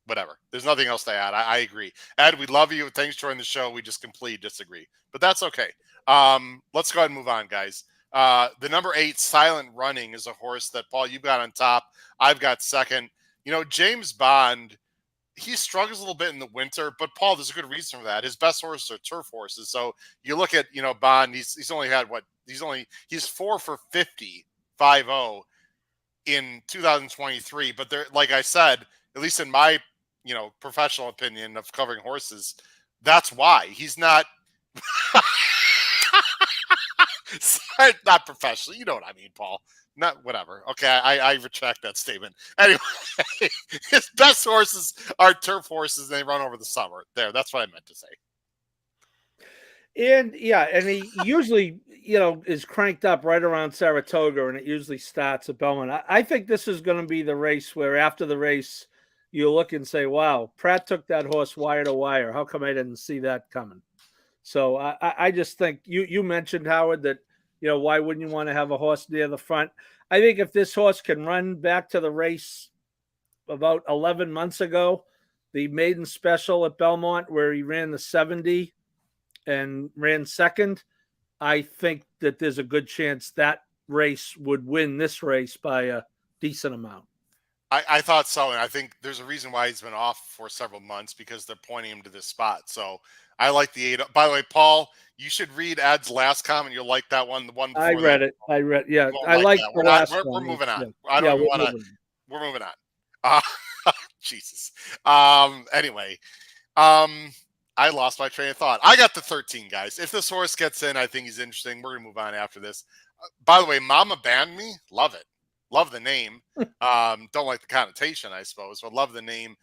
whatever. There's nothing else to add. I agree. Ed, we love you. Thanks for joining the show. We just completely disagree, but that's okay. Let's go ahead and move on, guys. The number 8, Silent Running, is a horse that, Paul, you've got on top. I've got second. James Bond, he struggles a little bit in the winter, but Paul, there's a good reason for that. His best horses are turf horses. So you look at, Bond, he's only had he's 4 for 50, 5-0 in 2023. But there, like I said, at least in my, professional opinion of covering horses, that's why he's not, not professional. You know what I mean, Paul. Not whatever. Okay, I retract that statement. Anyway, his best horses are turf horses, and they run over the summer. That's what I meant to say. And he usually, is cranked up right around Saratoga, and it usually starts at Belmont. I think this is going to be the race where after the race, you look and say, wow, Pratt took that horse wire to wire. How come I didn't see that coming? So I just think you mentioned, Howard, that, why wouldn't you want to have a horse near the front? I think if this horse can run back to the race about 11 months ago, the maiden special at Belmont where he ran the 70 and ran second, I think that there's a good chance that race would win this race by a decent amount. I thought so, and I think there's a reason why he's been off for several months, because they're pointing him to this spot. So I like the 8. By the way, Paul, you should read Ed's last comment. You'll like that one. The one before I read it. Yeah, I like the last one. We're moving on. Yeah. We're moving on. Jesus. Anyway, I lost my train of thought. I got the 13, guys. If this horse gets in, I think he's interesting. We're gonna move on after this. By the way, Mama Banned Me. Love it. Love the name. Don't like the connotation, I suppose, but love the name.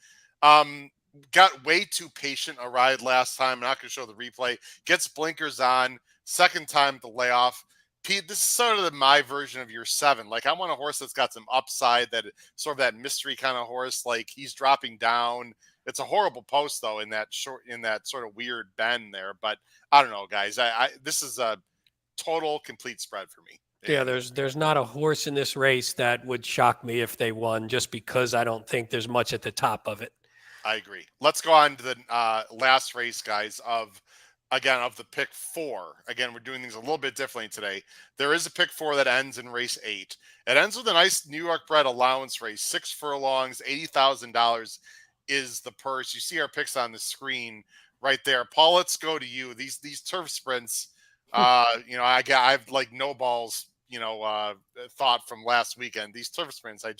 Got way too patient a ride last time. I'm not going to show the replay. Gets blinkers on. Second time the layoff. Pete, this is sort of my version of your 7. Like, I want a horse that's got some upside, that sort of that mystery kind of horse. Like, he's dropping down. It's a horrible post though in that sort of weird bend there. But I don't know, guys. This is a total complete spread for me. Yeah, there's not a horse in this race that would shock me if they won, just because I don't think there's much at the top of it. I agree. Let's go on to the last race, guys, of the pick 4. Again, we're doing things a little bit differently today. There is a pick 4 that ends in race 8. It ends with a nice New York bred allowance race, 6 furlongs, $80,000 is the purse. You see our picks on the screen right there. Paul, let's go to you. These turf sprints, I have like no balls thought from last weekend. These turf sprints, I'm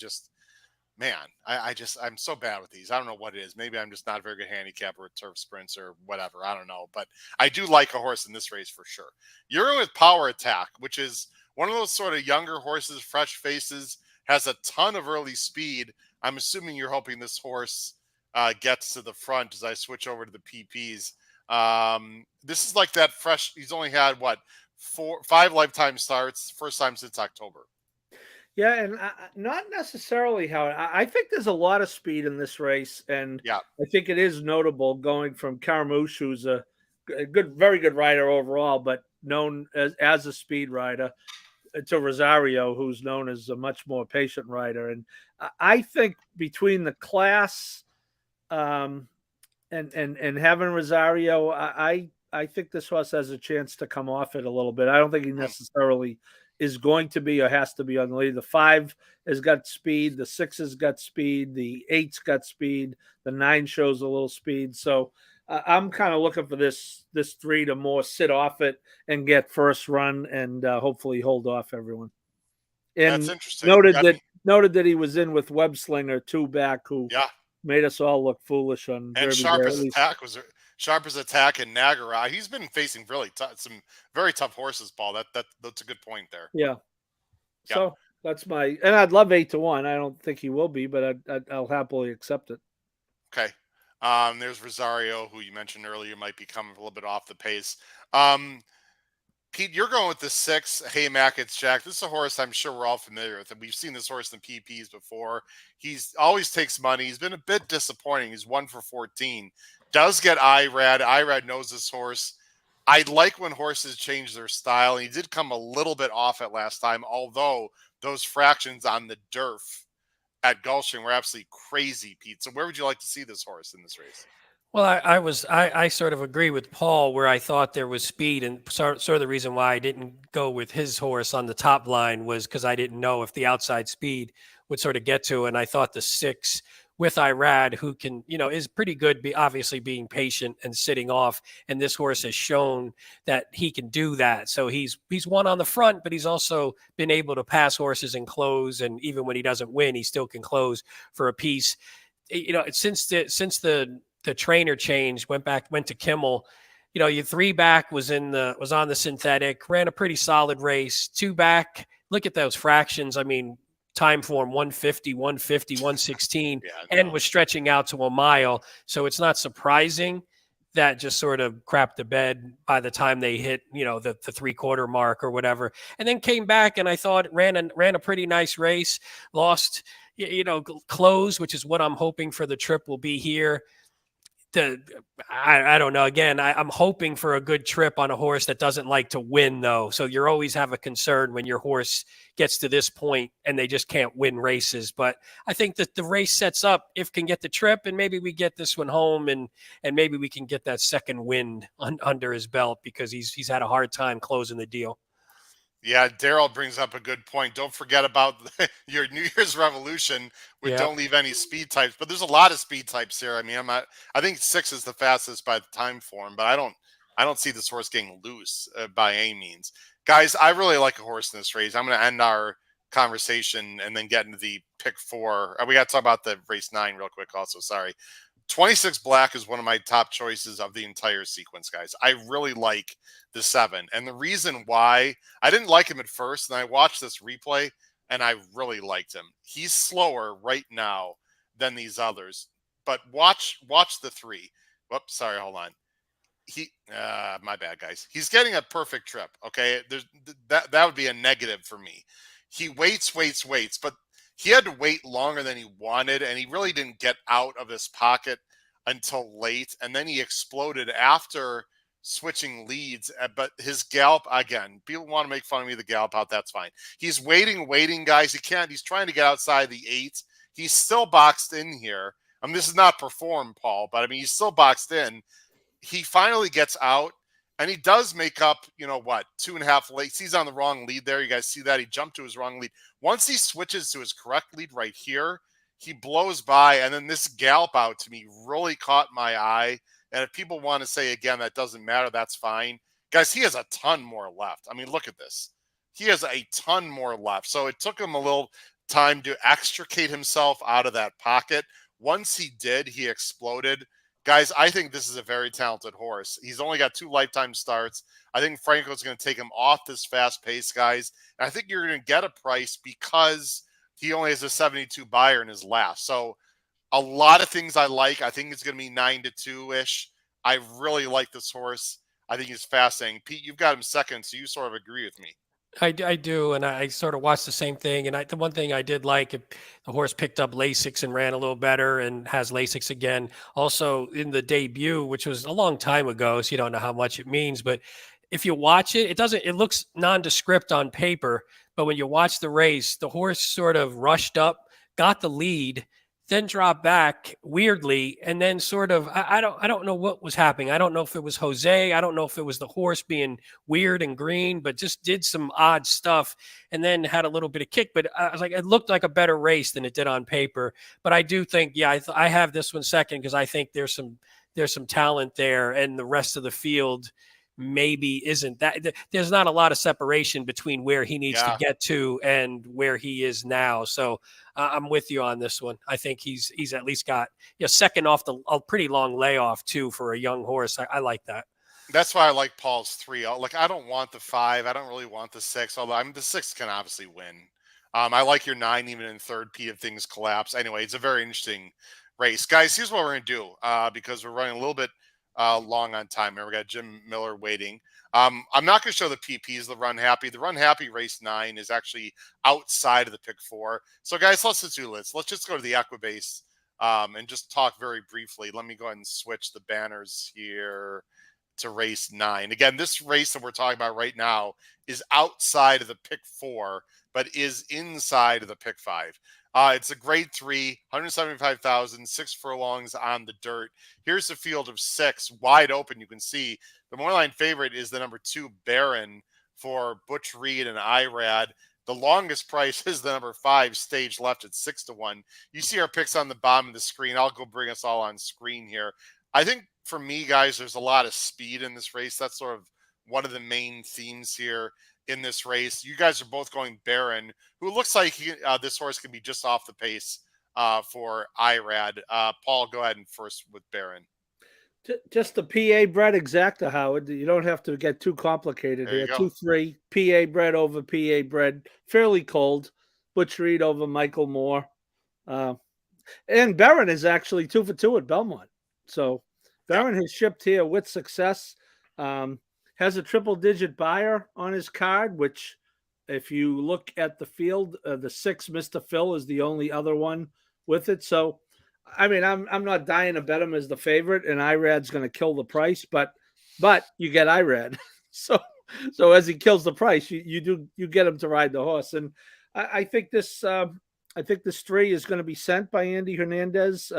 so bad with these. I don't know what it is. Maybe I'm just not a very good handicapper at turf sprints or whatever. I don't know. But I do like a horse in this race for sure. You're going with Power Attack, which is one of those sort of younger horses, fresh faces, has a ton of early speed. I'm assuming you're hoping this horse gets to the front as I switch over to the PPs. This is like that fresh. He's only had, 5 lifetime starts, first time since October. Yeah, and not necessarily how I think there's a lot of speed in this race, and Yeah. I think it is notable going from Caramouche, who's a good, very good rider overall, but known as a speed rider, to Rosario, who's known as a much more patient rider. And I think between the class and having Rosario, I think this horse has a chance to come off it a little bit. I don't think he necessarily is going to be or has to be on the lead. The 5 has got speed, the 6 has got speed, the 8's got speed, the 9 shows a little speed. So I'm kind of looking for this 3 to more sit off it and get first run and hopefully hold off everyone. And that's interesting. Noted that he was in with Web Slinger 2 back, who made us all look foolish on and Derby Sharp as Attack and Nagara. He's been facing really some very tough horses, Paul. That's a good point there. Yeah. So that's and I'd love 8-1. I don't think he will be, but I'll happily accept it. Okay. There's Rosario, who you mentioned earlier might be coming a little bit off the pace. Pete, you're going with the 6, Hey Mac, It's Jack. This is a horse I'm sure we're all familiar with, and we've seen this horse in PPs before. He's always takes money. He's been a bit disappointing. He's 1 for 14. Does get IRAD. IRAD knows this horse. I like when horses change their style, and he did come a little bit off it last time, although those fractions on the Durf at Gulfstream were absolutely crazy, Pete. So where would you like to see this horse in this race? Well, I sort of agree with Paul where I thought there was speed, and sort of the reason why I didn't go with his horse on the top line was because I didn't know if the outside speed would sort of get to, and I thought the 6 with Irad, who can, is pretty good, obviously being patient and sitting off, and this horse has shown that he can do that. So he's won on the front, but he's also been able to pass horses and close, and even when he doesn't win, he still can close for a piece. Since the trainer change, went to Kimmel, your 3 back was on the synthetic, ran a pretty solid race. 2 back, look at those fractions. I mean, time form 150, 116, and was stretching out to a mile. So it's not surprising that just sort of crapped the bed by the time they hit, the 3/4 mark or whatever, and then came back and I thought ran a pretty nice race, lost, close, which is what I'm hoping for the trip will be here. I don't know. Again, I'm hoping for a good trip on a horse that doesn't like to win, though. So you always have a concern when your horse gets to this point and they just can't win races. But I think that the race sets up if can get the trip, and maybe we get this one home, and maybe we can get that second win under his belt, because he's had a hard time closing the deal. Yeah, Daryl brings up a good point. Don't forget about your New Year's Revolution with don't leave any speed types. But there's a lot of speed types here. I mean, I think 6 is the fastest by the time form, but I don't see this horse getting loose by any means. Guys, I really like a horse in this race. I'm going to end our conversation and then get into the pick 4. We got to talk about the race 9 real quick also. Sorry. 26 Black is one of my top choices of the entire sequence, guys. I really like the 7. And the reason why, I didn't like him at first, and I watched this replay, and I really liked him. He's slower right now than these others. But watch the 3. Whoops, sorry, hold on. My bad, guys. He's getting a perfect trip, okay? That would be a negative for me. He waits, but he had to wait longer than he wanted, and he really didn't get out of his pocket until late, and then he exploded after switching leads. But his gallop, again, people want to make fun of me, the gallop out, that's fine. He's waiting, guys. He's trying to get outside the 8. He's still boxed in here. I mean, this is not perform, Paul, but I mean, he's still boxed in. He finally gets out, and he does make up, 2.5 lengths. He's on the wrong lead there. You guys see that? He jumped to his wrong lead. Once he switches to his correct lead right here, he blows by, and then this gallop out to me really caught my eye. And if people want to say, again, that doesn't matter, that's fine. Guys, he has a ton more left. I mean, look at this. he has a ton more left. So it took him a little time to extricate himself out of that pocket. Once he did, he exploded. Guys, I think this is a very talented horse. He's only got 2 lifetime starts. I think Franco's going to take him off this fast pace, guys. And I think you're going to get a price because he only has a 72 buyer in his last. So a lot of things I like. I think it's going to be 9-2-ish. I really like this horse. I think he's fascinating. Pete, you've got him second, so you sort of agree with me. I do, and I sort of watched the same thing. And the one thing I did like, if the horse picked up Lasix and ran a little better and has Lasix again. Also in the debut, which was a long time ago, so you don't know how much it means. But if you watch it, it looks nondescript on paper. But when you watch the race, the horse sort of rushed up, got the lead, then dropped back weirdly, and then sort of I don't know what was happening. I don't know if it was Jose. I don't know if it was the horse being weird and green, but just did some odd stuff, and then had a little bit of kick. But I was like, it looked like a better race than it did on paper. But I do think, yeah, I have this one second because I think there's some talent there, and the rest of the field maybe isn't that. There's not a lot of separation between where he needs to get to and where he is now. So I'm with you on this one. I think he's at least got second off a pretty long layoff too for a young horse. I like that. That's why I like Paul's 3. Like, I don't want the 5. I don't really want the 6. Although the 6 can obviously win. I like your 9 even in third P if things collapse. Anyway, it's a very interesting race, guys. Here's what we're gonna do because we're running a little bit long on time here. We got Jim Miller waiting. I'm not going to show the PPs, the Runhappy. The Runhappy race 9 is actually outside of the pick 4. So, guys, let's just do this. Let's just go to the Equibase and just talk very briefly. Let me go ahead and switch the banners here to race 9. Again, this race that we're talking about right now is outside of the pick 4, but is inside of the pick 5. It's a grade 3, 175,000, 6 furlongs on the dirt. Here's the field of 6, wide open. You can see the morning favorite is the number 2 Baron for Butch Reed and Irad. The longest price is the number 5 Stage Left at 6-1. You see our picks on the bottom of the screen. I'll go bring us all on screen here. I think for me, guys, there's a lot of speed in this race. That's sort of one of the main themes here in this race. You guys are both going Baron, who looks like this horse can be just off the pace for Irad. Paul, go ahead and first with Baron. Just the PA bred exacta, Howard. You don't have to get too complicated here. 2-3 PA bred over PA bred, fairly cold. Butch Reed over Michael Moore, and Baron is actually 2 for 2 at Belmont. So Baron has shipped here with success. Has a triple-digit buyer on his card, which, if you look at the field, the 6 Mr. Phil is the only other one with it. So, I mean, I'm not dying to bet him as the favorite, and Irad's going to kill the price, but you get Irad. so as he kills the price, you get him to ride the horse, and I think this 3 is going to be sent by Andy Hernandez.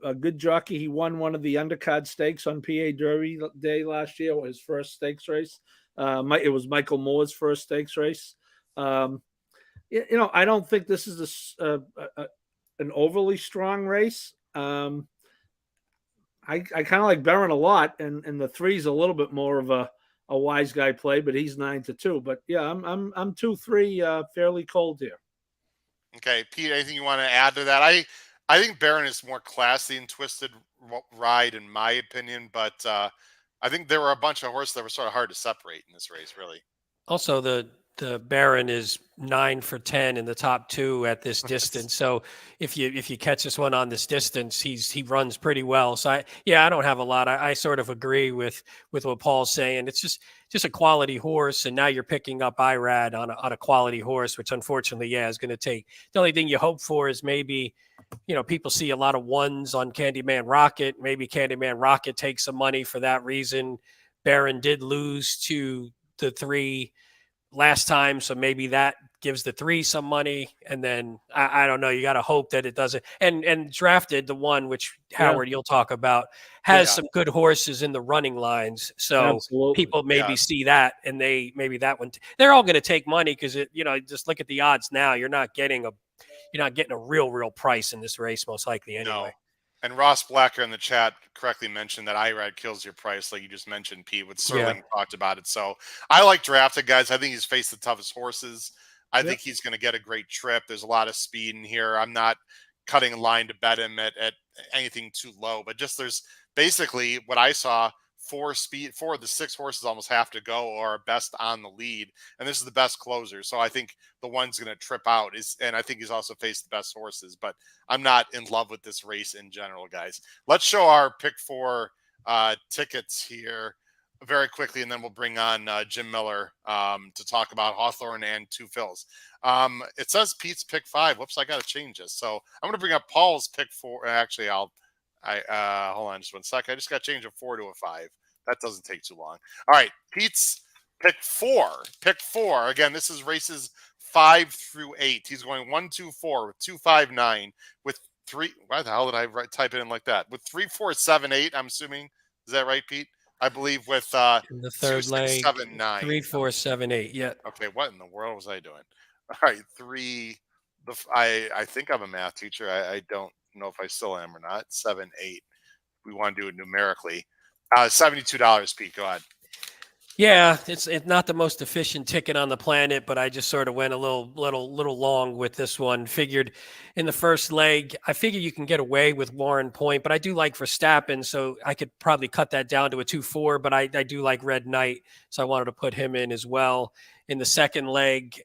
A good jockey. He won one of the undercard stakes on PA Derby Day last year, his first stakes race. It was Michael Moore's first stakes race. I don't think this is an overly strong race. I kind of like Baron a lot, and the 3 is a little bit more of a wise guy play, but he's 9-2. But yeah, I'm 2-3 fairly cold here. Okay, Pete, anything you want to add to that? I think Baron is more classy and Twisted Ride, in my opinion, but I think there were a bunch of horses that were sort of hard to separate in this race, really. Also, the Baron is 9 for 10 in the top 2 at this distance. So if you catch this one on this distance, he runs pretty well. So I don't have a lot. I sort of agree with what Paul's saying. It's just a quality horse, and now you're picking up Irad on a quality horse, which unfortunately, is going to take. The only thing you hope for is maybe, people see a lot of 1s on Candyman Rocket. Maybe Candyman Rocket takes some money for that reason. Baron did lose to the 3 last time, so maybe that gives the 3 some money, and then I don't know. You got to hope that it doesn't. And drafted the 1, which Howard you'll talk about, has some good horses in the running lines. So people maybe see that, and maybe that one. They're all going to take money because just look at the odds now. You're not getting a real price in this race, most likely anyway. And Ross Blacker in the chat correctly mentioned that IRAD kills your price, like you just mentioned, Pete, with Serling talked about it. So I like drafted guys. I think he's faced the toughest horses. I think he's going to get a great trip. There's a lot of speed in here. I'm not cutting a line to bet him at anything too low, but just there's basically what I saw. Four of the 6 horses almost have to go or are best on the lead. And this is the best closer. So I think the one's going to trip out and I think he's also faced the best horses, but I'm not in love with this race in general, guys. Let's show our pick 4 tickets here very quickly, and then we'll bring on Jim Miller to talk about Hawthorne and 2 fills. It says Pete's pick 5. Whoops, I got to change this. So I'm going to bring up Paul's pick 4. Actually, hold on just one sec. I just got to change a 4 to a 5. That doesn't take too long. All right, Pete's pick 4. Pick 4. Again, this is races 5 through 8. He's going 1, 2, 4 with 2, 5, 9 with 3. Why the hell did I type it in like that? With 3, 4, 7, 8. I'm assuming. Is that right, Pete? I believe with in the 3rd 2, leg, 6, 7, 9. 3, 4, 7, 8. Yeah. Okay, what in the world was I doing? All right, 3. I think I'm a math teacher. I don't know if I still am or not. 7, 8. We want to do it numerically. $72, Pete. Go ahead. Yeah, it's not the most efficient ticket on the planet, but I just sort of went a little long with this one. Figured in the first leg, I figure you can get away with Warren Point, but I do like Verstappen, so I could probably cut that down to a 2-4. But I do like Red Knight, so I wanted to put him in as well. In the second leg,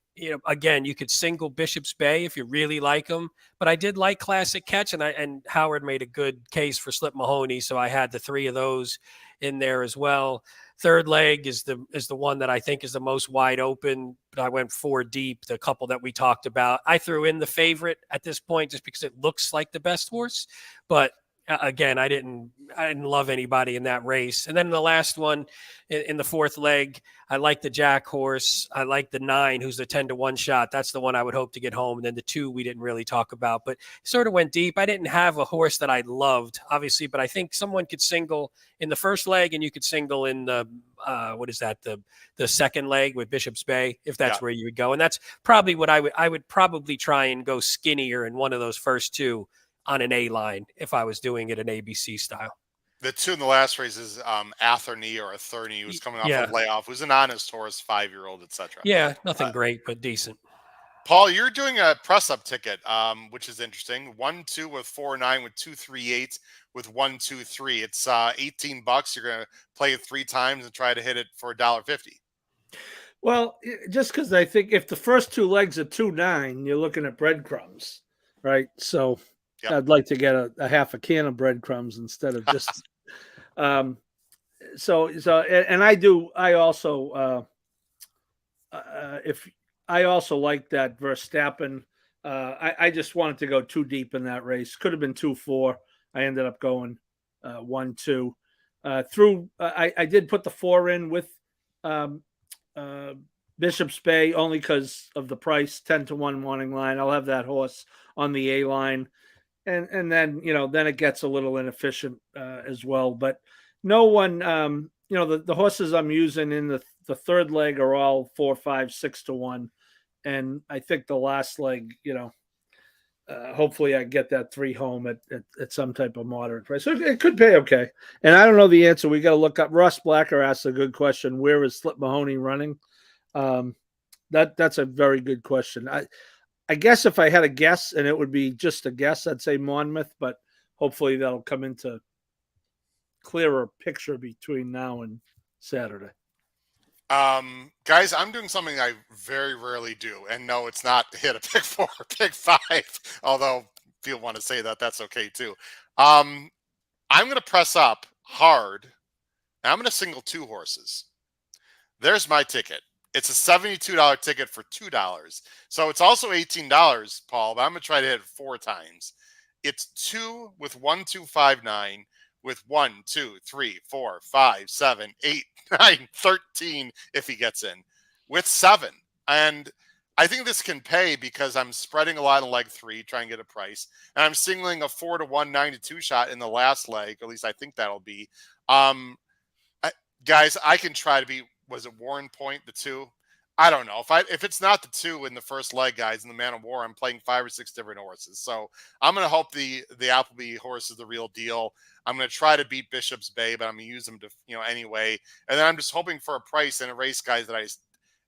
again, you could single Bishop's Bay if you really like him, but I did like Classic Catch, and Howard made a good case for Slip Mahoney, so I had the 3 of those in there as well. Third leg is the one that I think is the most wide open, but I went 4 deep, the couple that we talked about. I threw in the favorite at this point just because it looks like the best horse, but again, I didn't love anybody in that race. And then the last one in the 4th leg, I like the Jack horse. I like the 9, who's the 10-1 shot. That's the one I would hope to get home. And then the 2 we didn't really talk about, but sort of went deep. I didn't have a horse that I loved, obviously, but I think someone could single in the 1st leg, and you could single in the the 2nd leg with Bishop's Bay, if that's where you would go. And that's probably what I would probably try and go skinnier in one of those first 2 on an A line if I was doing it an ABC style. The 2 in the last race is Atherny or Atherny, who was coming off a layoff, who's an honest horse, 5-year-old, etc. Yeah, nothing great, but decent. Paul, you're doing a press-up ticket, which is interesting. 1-2 with 4-9 with 2-3-8 with 1-2-3. It's $18. You're going to play it 3 times and try to hit it for $1.50. Well, just because I think if the first 2 legs are 2-9, you're looking at breadcrumbs, right? So I'd like to get a half a can of breadcrumbs instead of just. And I also like that Verstappen. I just wanted to go too deep in that race. Could have been 2-4. I ended up going 1-2. I did put the 4 in with Bishop's Bay only because of the price, 10-1 morning line. I'll have that horse on the A line. And then, then it gets a little inefficient as well. But no one, the horses I'm using in the 3rd leg are all 4, 5, 6-1. And I think the last leg, hopefully I get that 3 home at some type of moderate price. So it could pay okay. And I don't know the answer. We got to look up. Ross Blacker asked a good question. Where is Slip Mahoney running? That's a very good question. I guess if I had a guess, and it would be just a guess, I'd say Monmouth, but hopefully that'll come into clearer picture between now and Saturday. Guys, I'm doing something I very rarely do, and no, it's not hit a pick 4 or pick 5, although if you want to say that, that's okay too. I'm going to press up hard, and I'm going to single 2 horses. There's my ticket. It's a $72 ticket for $2. So it's also $18, Paul, but I'm going to try to hit it 4 times. It's 2 with 1, 2, 5, 9 with 1, 2, 3, 4, 5, 7, 8, 9, 13 if he gets in with 7. And I think this can pay because I'm spreading a lot in leg 3, trying to get a price. And I'm singling a 4-1, 9-2 shot in the last leg. At least I think that'll be. Guys, I can try to be, was it Warren Point, the 2? I don't know if it's not the 2 in the first leg, guys, in the Man of War. I'm playing 5 or 6 different horses, so I'm going to hope the Appleby horse is the real deal. I'm going to try to beat Bishop's Bay, but I'm going to use them to anyway. And then I'm just hoping for a price in a race, guys, that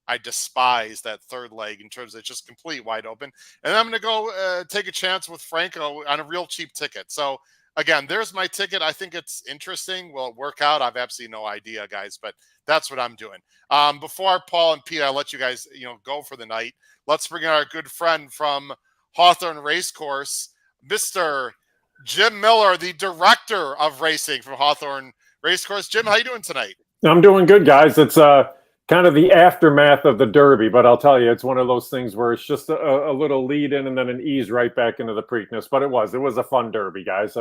I despise that third leg in terms of it's just complete wide open. And then I'm going to go take a chance with Franco on a real cheap ticket. So again, there's my ticket. I think it's interesting. Will it work out? I've absolutely no idea, guys, but that's what I'm doing. Before Paul and Pete, I let you guys, go for the night. Let's bring in our good friend from Hawthorne Racecourse, Mr. Jim Miller, the director of racing from Hawthorne Racecourse. Jim, how you doing tonight? I'm doing good, guys. It's kind of the aftermath of the Derby, but I'll tell you, it's one of those things where it's just a little lead in and then an ease right back into the Preakness. But it was a fun Derby, guys.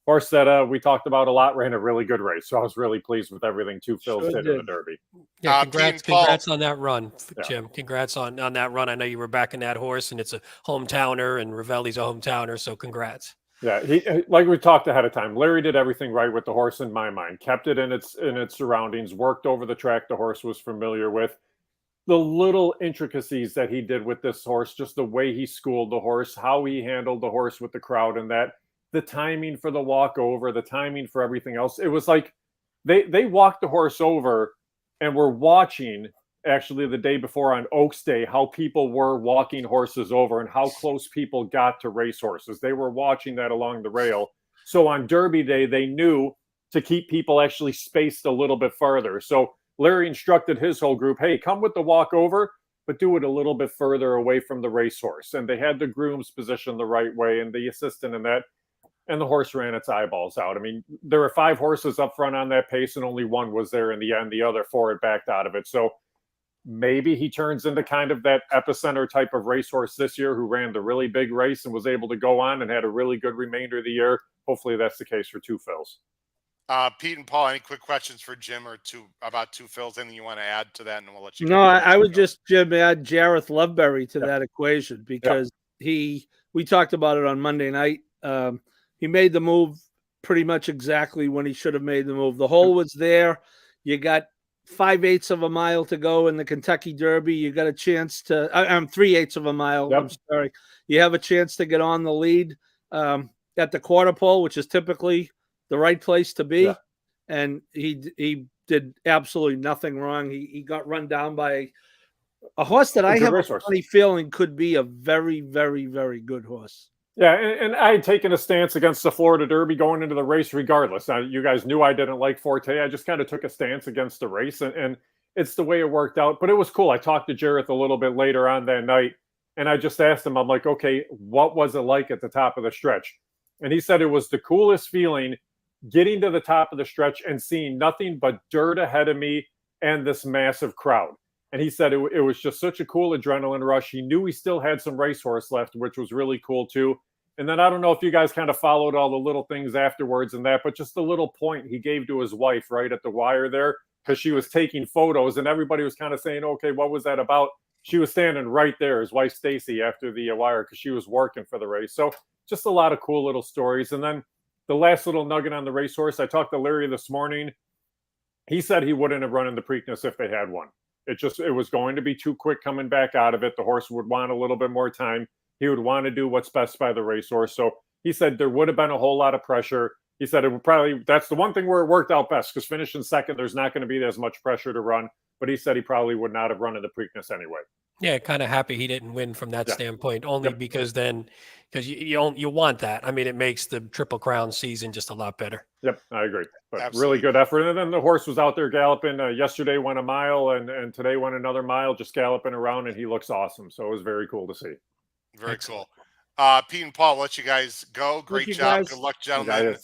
Horse that we talked about a lot ran a really good race, so I was really pleased with everything Two Phils did in the Derby. Yeah, congrats on that run, Jim. Congrats on that run. I know you were backing that horse, and it's a hometowner, and Ravelli's a hometowner, so congrats. Yeah, he, like we talked ahead of time, Larry did everything right with the horse in my mind. Kept it in its surroundings, worked over the track the horse was familiar with. The little intricacies that he did with this horse, just the way he schooled the horse, how he handled the horse with the crowd, and that the timing for the walk over, the timing for everything else. It was like they walked the horse over and were watching actually the day before on Oaks Day how people were walking horses over and how close people got to racehorses. They were watching that along the rail. So on Derby Day, they knew to keep people actually spaced a little bit further. So Larry instructed his whole group, hey, come with the walk over, but do it a little bit further away from the racehorse. And they had the grooms positioned the right way and the assistant and that. And the horse ran its eyeballs out. I mean, there were 5 horses up front on that pace and only 1 was there in the end. The other 4 had backed out of it. So maybe he turns into kind of that epicenter type of racehorse this year who ran the really big race and was able to go on and had a really good remainder of the year. Hopefully that's the case for Two Phils. Pete and Paul, any quick questions for Jim or about Two Phils? Anything you want to add to that? And we'll let you. No, I would just, Jim, add Jareth Loveberry to that equation because we talked about it on Monday night. He made the move pretty much exactly when he should have made the move. The hole was there. You got 5/8 of a mile to go in the Kentucky Derby. You got a chance to, 3/8 of a mile. Yep. I'm sorry. You have a chance to get on the lead at the quarter pole, which is typically the right place to be. Yeah. And he did absolutely nothing wrong. He got run down by a horse that I have a funny feeling could be a very, very, very good horse. Yeah, and I had taken a stance against the Florida Derby going into the race regardless. Now, you guys knew I didn't like Forte. I just kind of took a stance against the race, and it's the way it worked out. But it was cool. I talked to Jareth a little bit later on that night, and I just asked him, I'm like, okay, what was it like at the top of the stretch? And he said it was the coolest feeling getting to the top of the stretch and seeing nothing but dirt ahead of me and this massive crowd. And he said it was just such a cool adrenaline rush. He knew he still had some racehorse left, which was really cool too. And then I don't know if you guys kind of followed all the little things afterwards and that, but just the little point he gave to his wife right at the wire there, because she was taking photos and everybody was kind of saying, okay, what was that about? She was standing right there, his wife Stacy, after the wire because she was working for the race. So just a lot of cool little stories. And then the last little nugget on the racehorse, I talked to Larry this morning. He said he wouldn't have run in the Preakness if they had one. It was going to be too quick coming back out of it. The horse would want a little bit more time. He would want to do what's best by the racehorse. So he said there would have been a whole lot of pressure. He said it would probably, that's the one thing where it worked out best because finishing second, there's not going to be as much pressure to run. But he said he probably would not have run in the Preakness anyway. Yeah, kind of happy he didn't win from that standpoint, only because you want that. I mean, it makes the Triple Crown season just a lot better. Yep, I agree. But Absolutely. Really good effort. And then the horse was out there galloping. Yesterday went a mile and today went another mile, just galloping around, and he looks awesome. So it was very cool to see. Very cool. Pete and Paul, let you guys go. Great job. Guys. Good luck, gentlemen.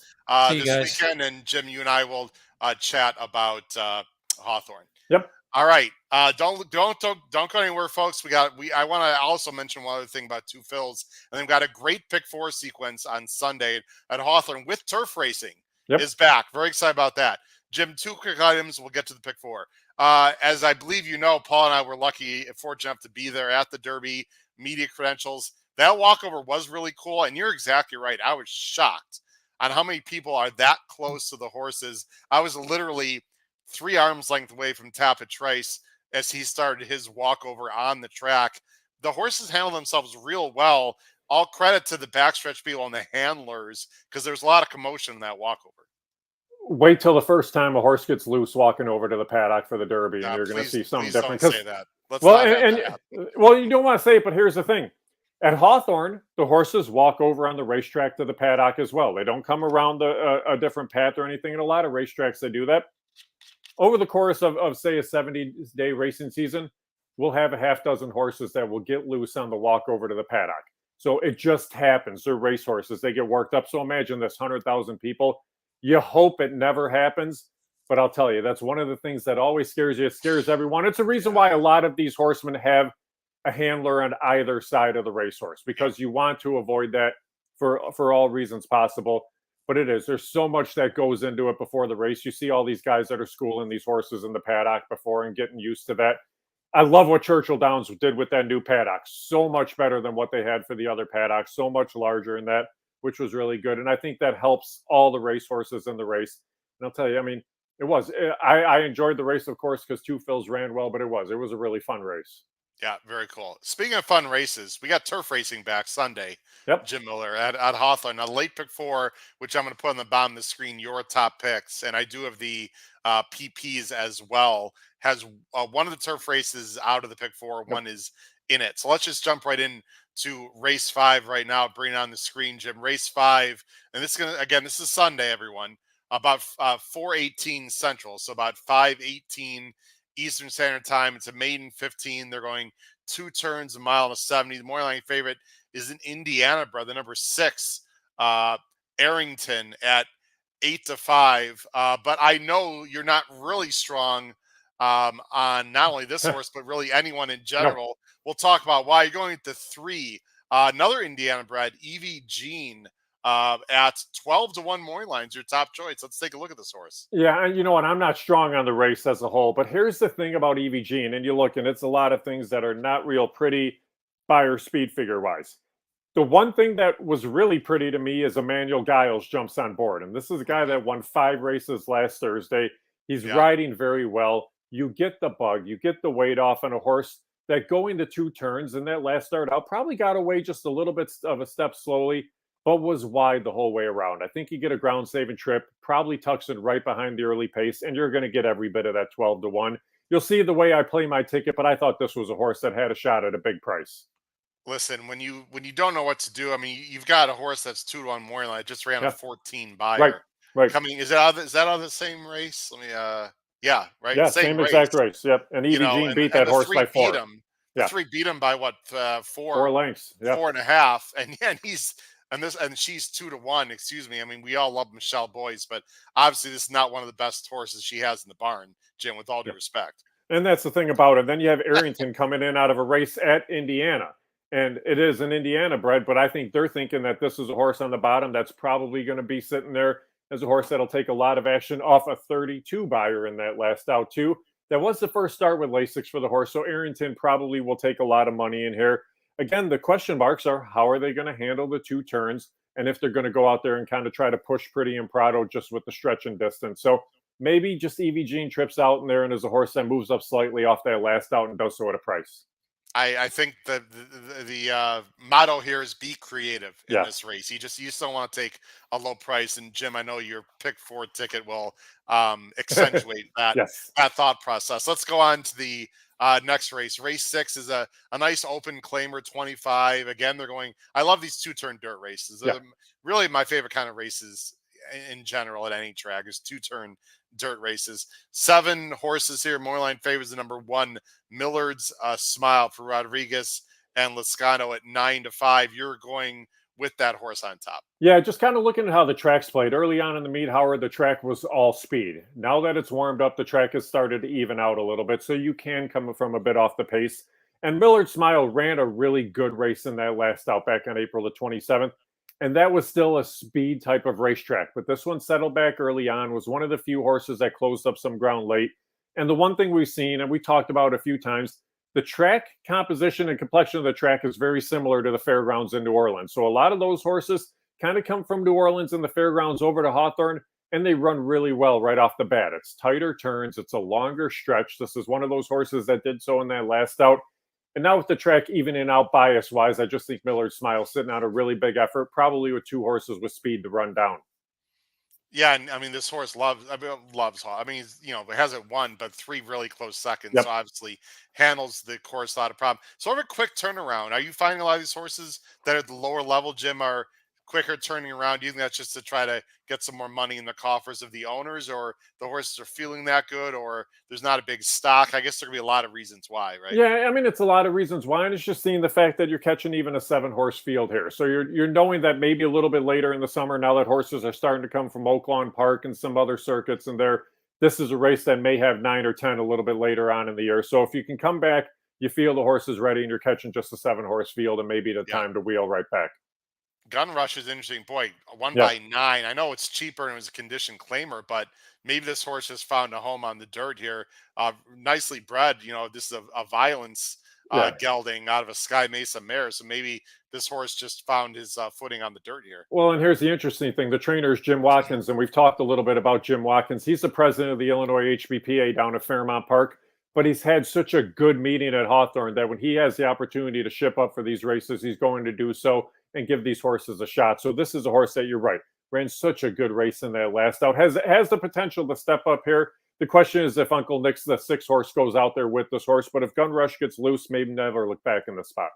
This weekend. And Jim, you and I will chat about Hawthorne. Yep. All right. Don't go anywhere, folks. I want to also mention one other thing about Two Phils, and they've got a great pick 4 sequence on Sunday at Hawthorne with turf racing is back. Very excited about that. Jim, 2 quick items. We'll get to the pick 4. As I believe you know, Paul and I were fortunate enough to be there at the Derby, media credentials. That walkover was really cool, and you're exactly right. I was shocked on how many people are that close to the horses. I was literally 3 arms length away from Tappa Trice as he started his walkover on the track. The horses handled themselves real well. All credit to the backstretch people and the handlers, because there's a lot of commotion in that walkover. Wait till the first time a horse gets loose walking over to the paddock for the Derby, and you're going to Please, see something please different. don't say that. Let's Well, not have that happen. well, you don't want to say it, but here's the thing. At Hawthorne, the horses walk over on the racetrack to the paddock as well. They don't come around a different path or anything. In a lot of racetracks, they do that. Over the course of say, a 70-day racing season, we'll have a half dozen horses that will get loose on the walk over to the paddock. So it just happens. They're race horses. They get worked up. So imagine this 100,000 people. You hope it never happens. But I'll tell you, that's one of the things that always scares you. It scares everyone. It's a reason why a lot of these horsemen have a handler on either side of the racehorse, because you want to avoid that for all reasons possible. But there's so much that goes into it before the race. You see all these guys that are schooling these horses in the paddock before and getting used to that. I love what Churchill Downs did with that new paddock. So much better than what they had for the other paddock. So much larger in that, which was really good. And I think that helps all the racehorses in the race. And I'll tell you, I mean, it was. I enjoyed the race, of course, because two fills ran well, but it was a really fun race. Yeah, very cool. Speaking of fun races, we got turf racing back Sunday. Yep. Jim Miller at Hawthorne. Now, late pick 4, which I'm going to put on the bottom of the screen, your top picks. And I do have the PPs as well. Has one of the turf races out of the pick 4, one is in it. So let's just jump right in to race 5 right now. Bring it on the screen, Jim. Race 5. And this is going to, again, this is Sunday, everyone. About 4:18 Central. So about 5:18 Eastern Standard Time. It's a maiden 15. They're going 2 turns, a mile and a 70. The morning line favorite is an Indiana bred, the number 6, Arrington at 8-5. But I know you're not really strong on not only this horse, but really anyone in general. No. We'll talk about why you're going to 3. Another Indiana bred, Evie Jean, at 12-1 morning lines, your top choice. Let's take a look at this horse. Yeah, and you know what? I'm not strong on the race as a whole, but here's the thing about Evie Jean, and you look, and it's a lot of things that are not real pretty by her speed figure wise. The one thing that was really pretty to me is Emmanuel Giles jumps on board, and this is a guy that won 5 races last Thursday. He's riding very well. You get the bug, you get the weight off on a horse that going to 2 turns in that last start out probably got away just a little bit of a step slowly, but was wide the whole way around. I think you get a ground saving trip, probably tucks in right behind the early pace, and you're going to get every bit of that 12-1. You'll see the way I play my ticket, but I thought this was a horse that had a shot at a big price. Listen, when you don't know what to do, I mean, you've got a horse that's 2-1 morning line. It just ran a 14 buyer. Right. Coming, is that out of the same race? Let me yeah, right. Yeah, same exact race. Yep. And Evie Jean beat that horse by 4. The 3 beat him by what? 4 lengths. Yep. 4.5. And she's 2-1. Excuse me. I mean, we all love Michelle Boyce, but obviously this is not one of the best horses she has in the barn, Jim, with all due respect. And that's the thing about it. Then you have Arrington coming in out of a race at Indiana. And it is an Indiana bred, but I think they're thinking that this is a horse on the bottom that's probably going to be sitting there as a horse that'll take a lot of action off a 32 buyer in that last out too. That was the first start with Lasix for the horse. So Arrington probably will take a lot of money in here. Again, the question marks are how are they going to handle the 2 turns, and if they're going to go out there and kind of try to push Pretty and Prado just with the stretch and distance. So maybe just Evie Jean trips out in there and is a horse that moves up slightly off that last out and does so at a price. I think the motto here is be creative in this race. You just don't want to take a low price. And Jim, I know your pick 4 ticket will accentuate that that thought process. Let's go on to the next race. Race 6 is a nice open claimer 25. Again, they're going. I love these 2-turn dirt races. They're really my favorite kind of races in general at any track is 2-turn dirt races. 7 horses here. Moorline favors the number 1 Millard's Smile for Rodriguez and Lascano at 9-5. You're going with that horse on top. Yeah, just kind of looking at how the track's played. Early on in the meet, Howard, the track was all speed. Now that it's warmed up, the track has started to even out a little bit, so you can come from a bit off the pace. And Millard's Smile ran a really good race in that last out back on April the 27th. And that was still a speed type of racetrack. But this one settled back early on, was one of the few horses that closed up some ground late. And the one thing we've seen, and we talked about a few times, the track composition and complexion of the track is very similar to the fairgrounds in New Orleans. So a lot of those horses kind of come from New Orleans and the fairgrounds over to Hawthorne. and they run really well right off the bat. It's tighter turns, it's a longer stretch. This is one of those horses that did so in that last out. And now with the track even and out bias wise, I just think Miller's Smile sitting out a really big effort, probably with 2 horses with speed to run down. Yeah, and I mean this horse loves. I mean, it hasn't won, but 3 really close seconds. Yep. So obviously handles the course without a problem. Sort of a quick turnaround. Are you finding a lot of these horses that are at the lower level, Jim, are quicker turning around? Do you think that's just to try to get some more money in the coffers of the owners, or the horses are feeling that good, or there's not a big stock? I guess there could be a lot of reasons why, right? Yeah, I mean it's a lot of reasons why, and it's just seeing the fact that you're catching even a 7-horse field here. So you're knowing that maybe a little bit later in the summer, now that horses are starting to come from Oaklawn Park and some other circuits, and this is a race that may have 9 or 10 a little bit later on in the year. So if you can come back, you feel the horse is ready, and you're catching just a 7-horse field, and maybe the time to wheel right back. Gun Rush is interesting. Boy, won Yeah. by 9. I know it's cheaper and it was a condition claimer, but maybe this horse has found a home on the dirt here. Nicely bred. This is a violence Yeah. gelding out of a Sky Mesa mare. So maybe this horse just found his footing on the dirt here. Well, and here's the interesting thing. The trainer is Jim Watkins, and we've talked a little bit about Jim Watkins. He's the president of the Illinois HBPA down at Fairmount Park, but he's had such a good meeting at Hawthorne that when he has the opportunity to ship up for these races, he's going to do so and give these horses a shot. So this is a horse that, you're right, ran such a good race in that last out. Has the potential to step up here. The question is if Uncle Nick's the 6-horse goes out there with this horse, but if Gun Rush gets loose, maybe never look back in the spot.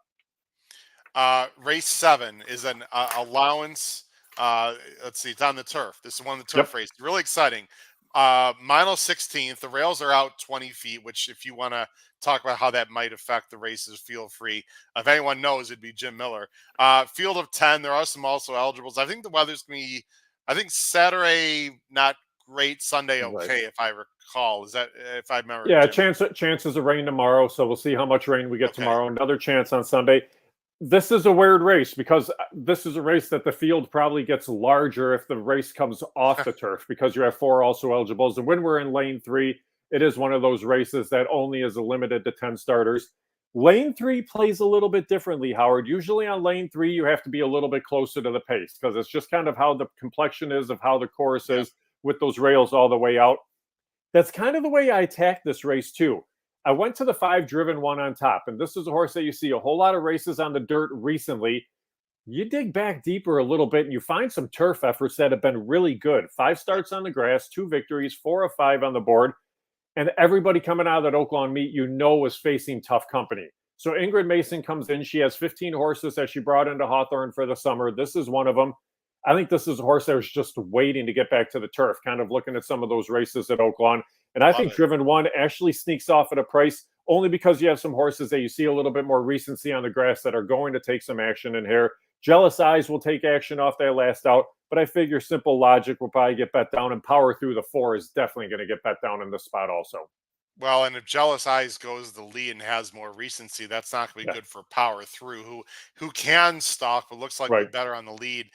Race 7 is an allowance. Let's see, it's on the turf. This is one of the turf races. Really exciting. Mile 16th. The rails are out 20 feet, which if you want to talk about how that might affect the races, feel free. If anyone knows, it'd be Jim Miller. Field of 10. There are some also eligibles. I think the weather's going to be, I think Saturday, not great. Sunday, okay, right, if I recall. Is that, if I remember? Yeah, chances of rain tomorrow. So we'll see how much rain we get tomorrow. Another chance on Sunday. This is a weird race because this is a race that the field probably gets larger if the race comes off the turf because you have 4 also eligibles. And when we're in lane 3, it is one of those races that only is limited to 10 starters. Lane 3 plays a little bit differently, Howard. Usually on lane 3, you have to be a little bit closer to the pace because it's just kind of how the complexion is of how the course is with those rails all the way out. That's kind of the way I attacked this race too. I went to the 5 driven one on top, and this is a horse that you see a whole lot of races on the dirt recently. You dig back deeper a little bit, and you find some turf efforts that have been really good. 5 starts on the grass, 2 victories, 4 of 5 on the board, and everybody coming out of that Oaklawn meet, was facing tough company. So Ingrid Mason comes in. She has 15 horses that she brought into Hawthorne for the summer. This is one of them. I think this is a horse that was just waiting to get back to the turf, kind of looking at some of those races at Oaklawn. And I think Driven 1 actually sneaks off at a price only because you have some horses that you see a little bit more recency on the grass that are going to take some action in here. Jealous Eyes will take action off that last out, but I figure Simple Logic will probably get bet down, and Power Through the 4 is definitely going to get bet down in this spot also. Well, and if Jealous Eyes goes the lead and has more recency, that's not going to be good for Power Through, who can stalk, but looks like they're better on the lead.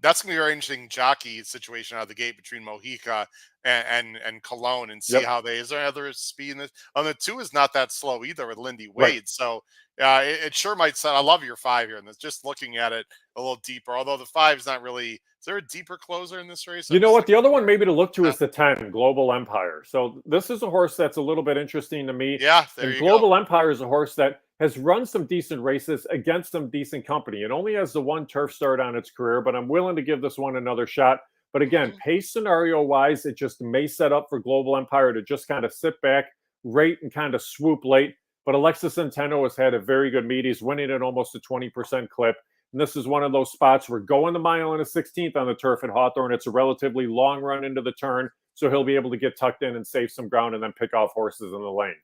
That's going to be a very interesting jockey situation out of the gate between Mojica and Cologne, and see how they. Is there other speed in this? The 2 is not that slow either with Lindy Wade, so it sure might sound. I love your 5 here, and just looking at it a little deeper. Although the 5 is not really. Is there a deeper closer in this race? You know what? The other one maybe to look to is the 10, Global Empire. So this is a horse that's a little bit interesting to me. Yeah, there you go. Global Empire is a horse that has run some decent races against some decent company. It only has the 1 turf start on its career, but I'm willing to give this one another shot. But again, pace scenario-wise, it just may set up for Global Empire to just kind of sit back, rate, and kind of swoop late. But Alexis Centeno has had a very good meet. He's winning at almost a 20% clip. And this is one of those spots where going the mile and a 16th on the turf at Hawthorne, it's a relatively long run into the turn, so he'll be able to get tucked in and save some ground and then pick off horses in the lane.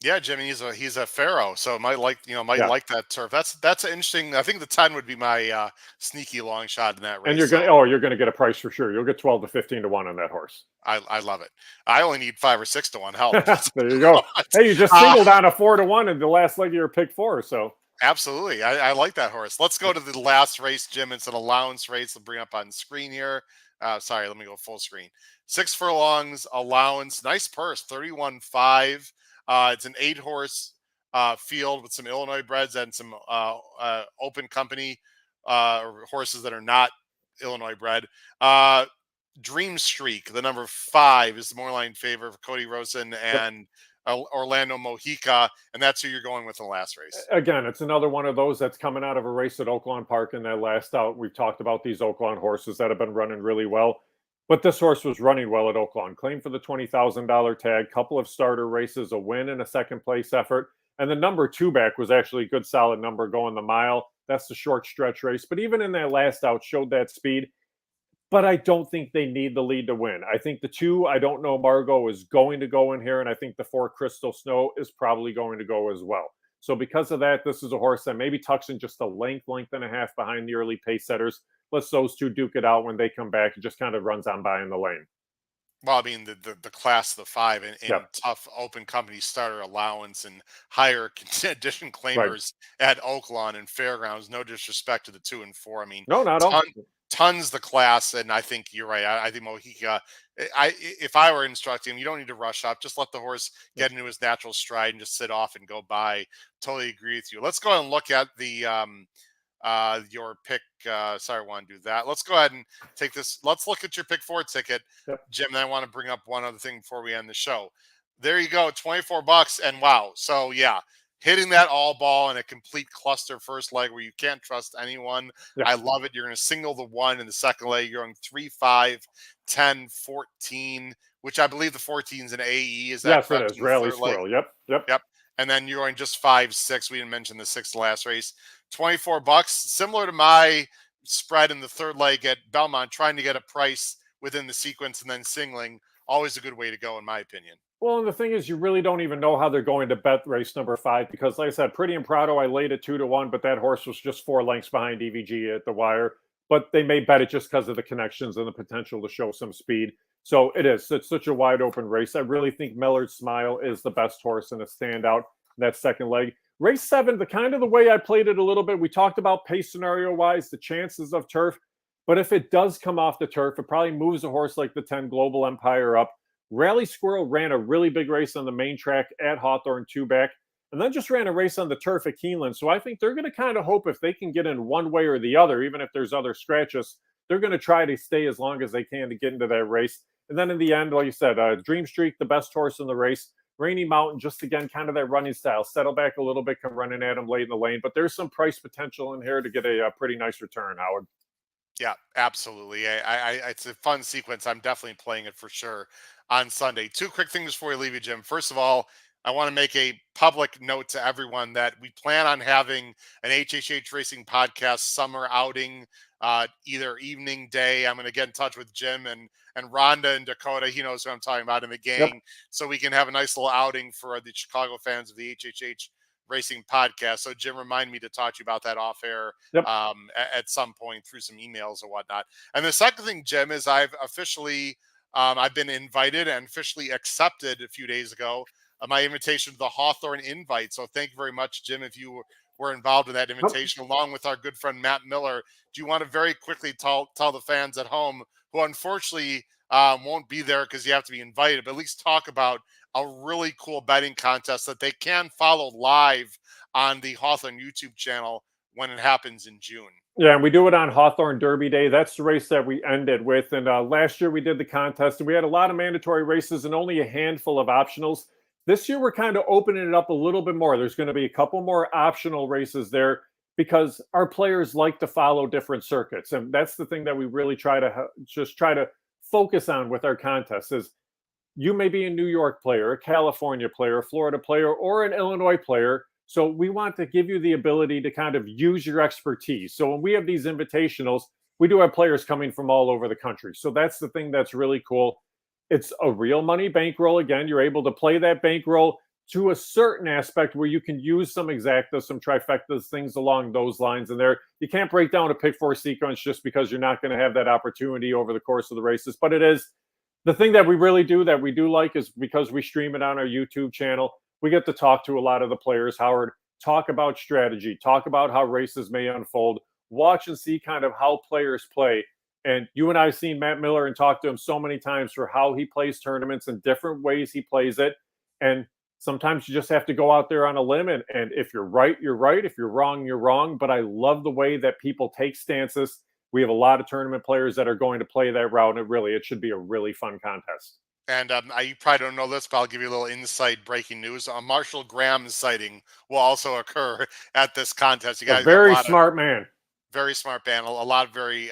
Yeah, Jimmy, he's a pharaoh, so might like that turf. That's interesting. I think the 10 would be my sneaky long shot in that race. And you're gonna get a price for sure. You'll get 12 to 15 to 1 on that horse. I love it. I only need 5 or 6 to 1 help. There you go. Hey, you just singled on a 4 to 1 in the last leg of your pick 4. So absolutely, I like that horse. Let's go to the last race, Jim. It's an allowance race. I'll bring up on screen here. Sorry, let me go full screen. 6 furlongs allowance. Nice purse, 31.5. It's an 8-horse field with some Illinois breds and some open company horses that are not Illinois bred. Dream Streak, the number 5, is the Moorline favorite for Cody Rosen and Orlando Mojica, and that's who you're going with in the last race. Again, it's another one of those that's coming out of a race at Oaklawn Park in that last out. We've talked about these Oaklawn horses that have been running really well, but this horse was running well at Oaklawn. Claimed for the $20,000 tag, couple of starter races, a win and a second place effort. And the number 2 back was actually a good solid number going the mile. That's the short stretch race. But even in that last out, showed that speed. But I don't think they need the lead to win. I think the 2, I don't know, Margot is going to go in here. And I think the 4, Crystal Snow, is probably going to go as well. So because of that, this is a horse that maybe tucks in just a length and a half behind the early pace setters. Lets those 2 duke it out when they come back. It just kind of runs on by in the lane. Well, I mean, the class of the 5 in tough open company starter allowance and higher condition claimers at Oaklawn and Fairgrounds. No disrespect to the 2 and 4. I mean, no, not all. Tons the class, and I think you're right. I think Mojica. If I were instructing him, you don't need to rush up. Just let the horse get into his natural stride and just sit off and go by. Totally agree with you. Let's go ahead and look at the your pick. Sorry, I want to do that. Let's go ahead and take this. Let's look at your pick 4 ticket, Jim. And I want to bring up one other thing before we end the show. There you go, $24, and wow. So yeah, hitting that all ball in a complete cluster first leg where you can't trust anyone. I love it. You're going to single the 1 in the second leg. You're going 3, 5, 10, 14, which I believe the 14 is an AE. Is that yes, correct? It is. Rally Squirrel. Yep. And then you're going just 5, 6. We didn't mention the 6th last race. $24, similar to my spread in the 3rd leg at Belmont, trying to get a price within the sequence and then singling. Always a good way to go, in my opinion. Well, and the thing is, you really don't even know how they're going to bet race number 5 because, like I said, Pretty and Prado, I laid it 2-1, but that horse was just 4 lengths behind EVG at the wire. But they may bet it just because of the connections and the potential to show some speed. So it's such a wide open race. I really think Millard's Smile is the best horse and a standout in that second leg. Race 7, the way I played it a little bit, we talked about pace scenario-wise, the chances of turf. But if it does come off the turf, it probably moves a horse like the 10 Global Empire up. Rally Squirrel ran a really big race on the main track at Hawthorne 2-back, and then just ran a race on the turf at Keeneland. So I think they're going to kind of hope if they can get in one way or the other, even if there's other scratches, they're going to try to stay as long as they can to get into that race. And then in the end, like you said, Dream Streak, the best horse in the race. Rainy Mountain, just again, kind of that running style. Settle back a little bit, come running at him late in the lane. But there's some price potential in here to get a pretty nice return, Howard. Yeah, absolutely. It's a fun sequence. I'm definitely playing it for sure on Sunday. 2 quick things before we leave you, Jim. First of all, I want to make a public note to everyone that we plan on having an HHH Racing Podcast summer outing, either evening, day. I'm going to get in touch with Jim and Rhonda and Dakota. He knows who I'm talking about in the gang. So we can have a nice little outing for the Chicago fans of the HHH Racing Podcast. So Jim, remind me to talk to you about that off air at some point through some emails or whatnot. And the second thing, Jim, is I've officially I've been invited and officially accepted a few days ago my invitation to the Hawthorne Invite. So thank you very much, Jim, if you were involved in that invitation, along with our good friend Matt Miller. Do you want to very quickly tell the fans at home who unfortunately won't be there because you have to be invited, but at least talk about a really cool betting contest that they can follow live on the Hawthorne YouTube channel when it happens in June? Yeah, and we do it on Hawthorne Derby Day. That's the race that we ended with. And last year we did the contest, and we had a lot of mandatory races and only a handful of optionals. This year we're kind of opening it up a little bit more. There's going to be a couple more optional races there because our players like to follow different circuits. And that's the thing that we really try to focus on with our contests is you may be a New York player, a California player, a Florida player, or an Illinois player. So we want to give you the ability to kind of use your expertise. So when we have these invitationals, we do have players coming from all over the country. So that's the thing that's really cool. It's a real money bankroll. Again, you're able to play that bankroll to a certain aspect where you can use some exactas, some trifectas, things along those lines. And there, you can't break down a pick 4 sequence just because you're not going to have that opportunity over the course of the races. But it is the thing that we really do that we do like is because we stream it on our YouTube channel, we get to talk to a lot of the players, Howard, talk about strategy, talk about how races may unfold, watch and see kind of how players play. And you and I have seen Matt Miller and talked to him so many times for how he plays tournaments and different ways he plays it. And sometimes you just have to go out there on a limb. And if you're right, you're right. If you're wrong, you're wrong. But I love the way that people take stances. We have a lot of tournament players that are going to play that route, and it should be a really fun contest. And you probably don't know this, but I'll give you a little inside breaking news. A Marshall Graham sighting will also occur at this contest. You guys, a very smart man. Very smart panel. A lot of very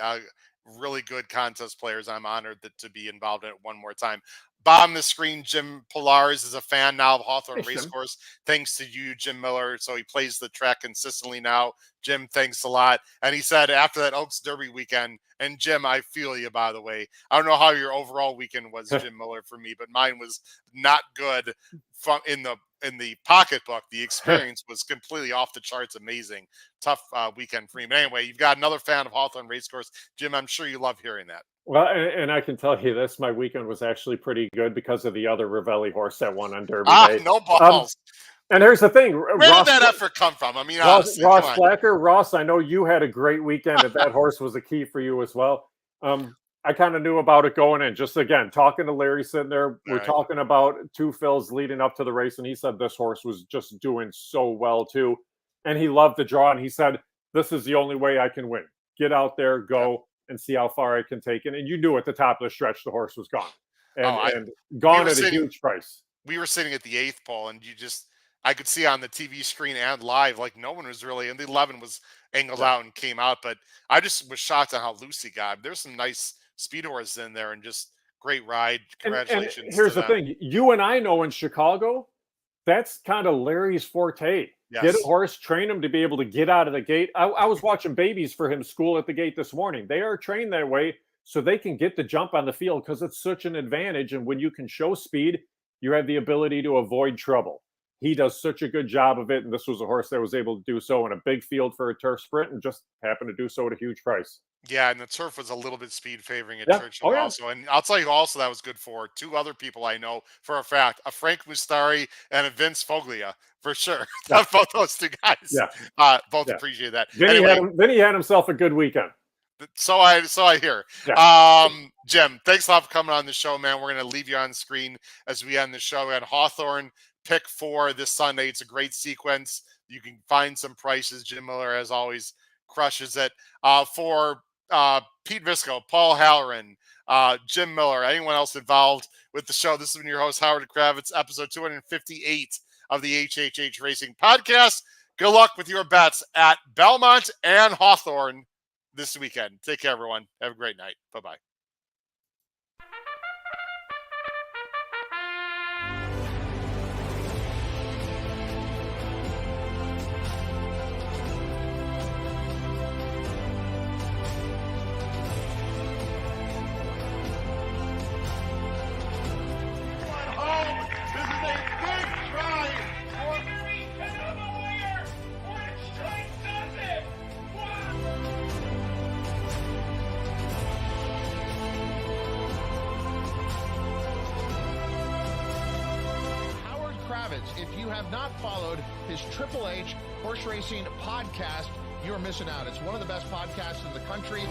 really good contest players. I'm honored to be involved in it one more time. Bottom of the screen, Jim Pilares is a fan now of Hawthorne Racecourse. Thanks to you, Jim Miller. So he plays the track consistently now. Jim, thanks a lot. And he said after that Oaks Derby weekend, and Jim, I feel you, by the way. I don't know how your overall weekend was, Jim Miller, for me, but mine was not good in the pocketbook. The experience was completely off the charts, amazing. Tough weekend for me. But anyway, you've got another fan of Hawthorne Racecourse. Jim, I'm sure you love hearing that. Well, and I can tell you this, my weekend was actually pretty good because of the other Ravelli horse that won on Derby Day. No balls. And here's the thing. Where did that effort come from? I mean, Ross Flacker. Ross, I know you had a great weekend, and that horse was a key for you as well. I kind of knew about it going in. Just, again, talking to Larry sitting there, we're talking about two fills leading up to the race, and he said this horse was just doing so well, too. And he loved the draw, and he said, this is the only way I can win. Get out there, go, and see how far I can take it. And you knew at the top of the stretch the horse was gone. And gone at a huge price. We were sitting at the 8th pole, and I could see on the TV screen and live, like no one was really, and the 11 was angled out and came out. But I just was shocked on how loose he got. There's some nice speed horses in there and just great ride. Congratulations. And here's the thing. You and I know in Chicago, that's kind of Larry's forte. Yes. Get a horse, train him to be able to get out of the gate. I was watching babies for him school at the gate this morning. They are trained that way so they can get the jump on the field because it's such an advantage. And when you can show speed, you have the ability to avoid trouble. He does such a good job of it. And this was a horse that was able to do so in a big field for a turf sprint and just happened to do so at a huge price. Yeah, and the turf was a little bit speed favoring at Churchill also. And I'll tell you also that was good for two other people I know for a fact, a Frank Mustari and a Vince Foglia, for sure. Yeah. Both those two guys. Both appreciate that. Then he had himself a good weekend. So I hear. Yeah. Jim, thanks a lot for coming on the show, man. We're going to leave you on screen as we end the show. We had Hawthorne pick 4 this Sunday. It's a great sequence. You can find some prices. Jim Miller, as always, crushes it. For Pete Visco, Paul Halloran, Jim Miller, anyone else involved with the show, this has been your host, Howard Kravitz, episode 258 of the HHH Racing Podcast. Good luck with your bets at Belmont and Hawthorne this weekend. Take care, everyone. Have a great night. Bye-bye. If you have not followed his Triple H Horse Racing podcast, you're missing out. It's one of the best podcasts in the country.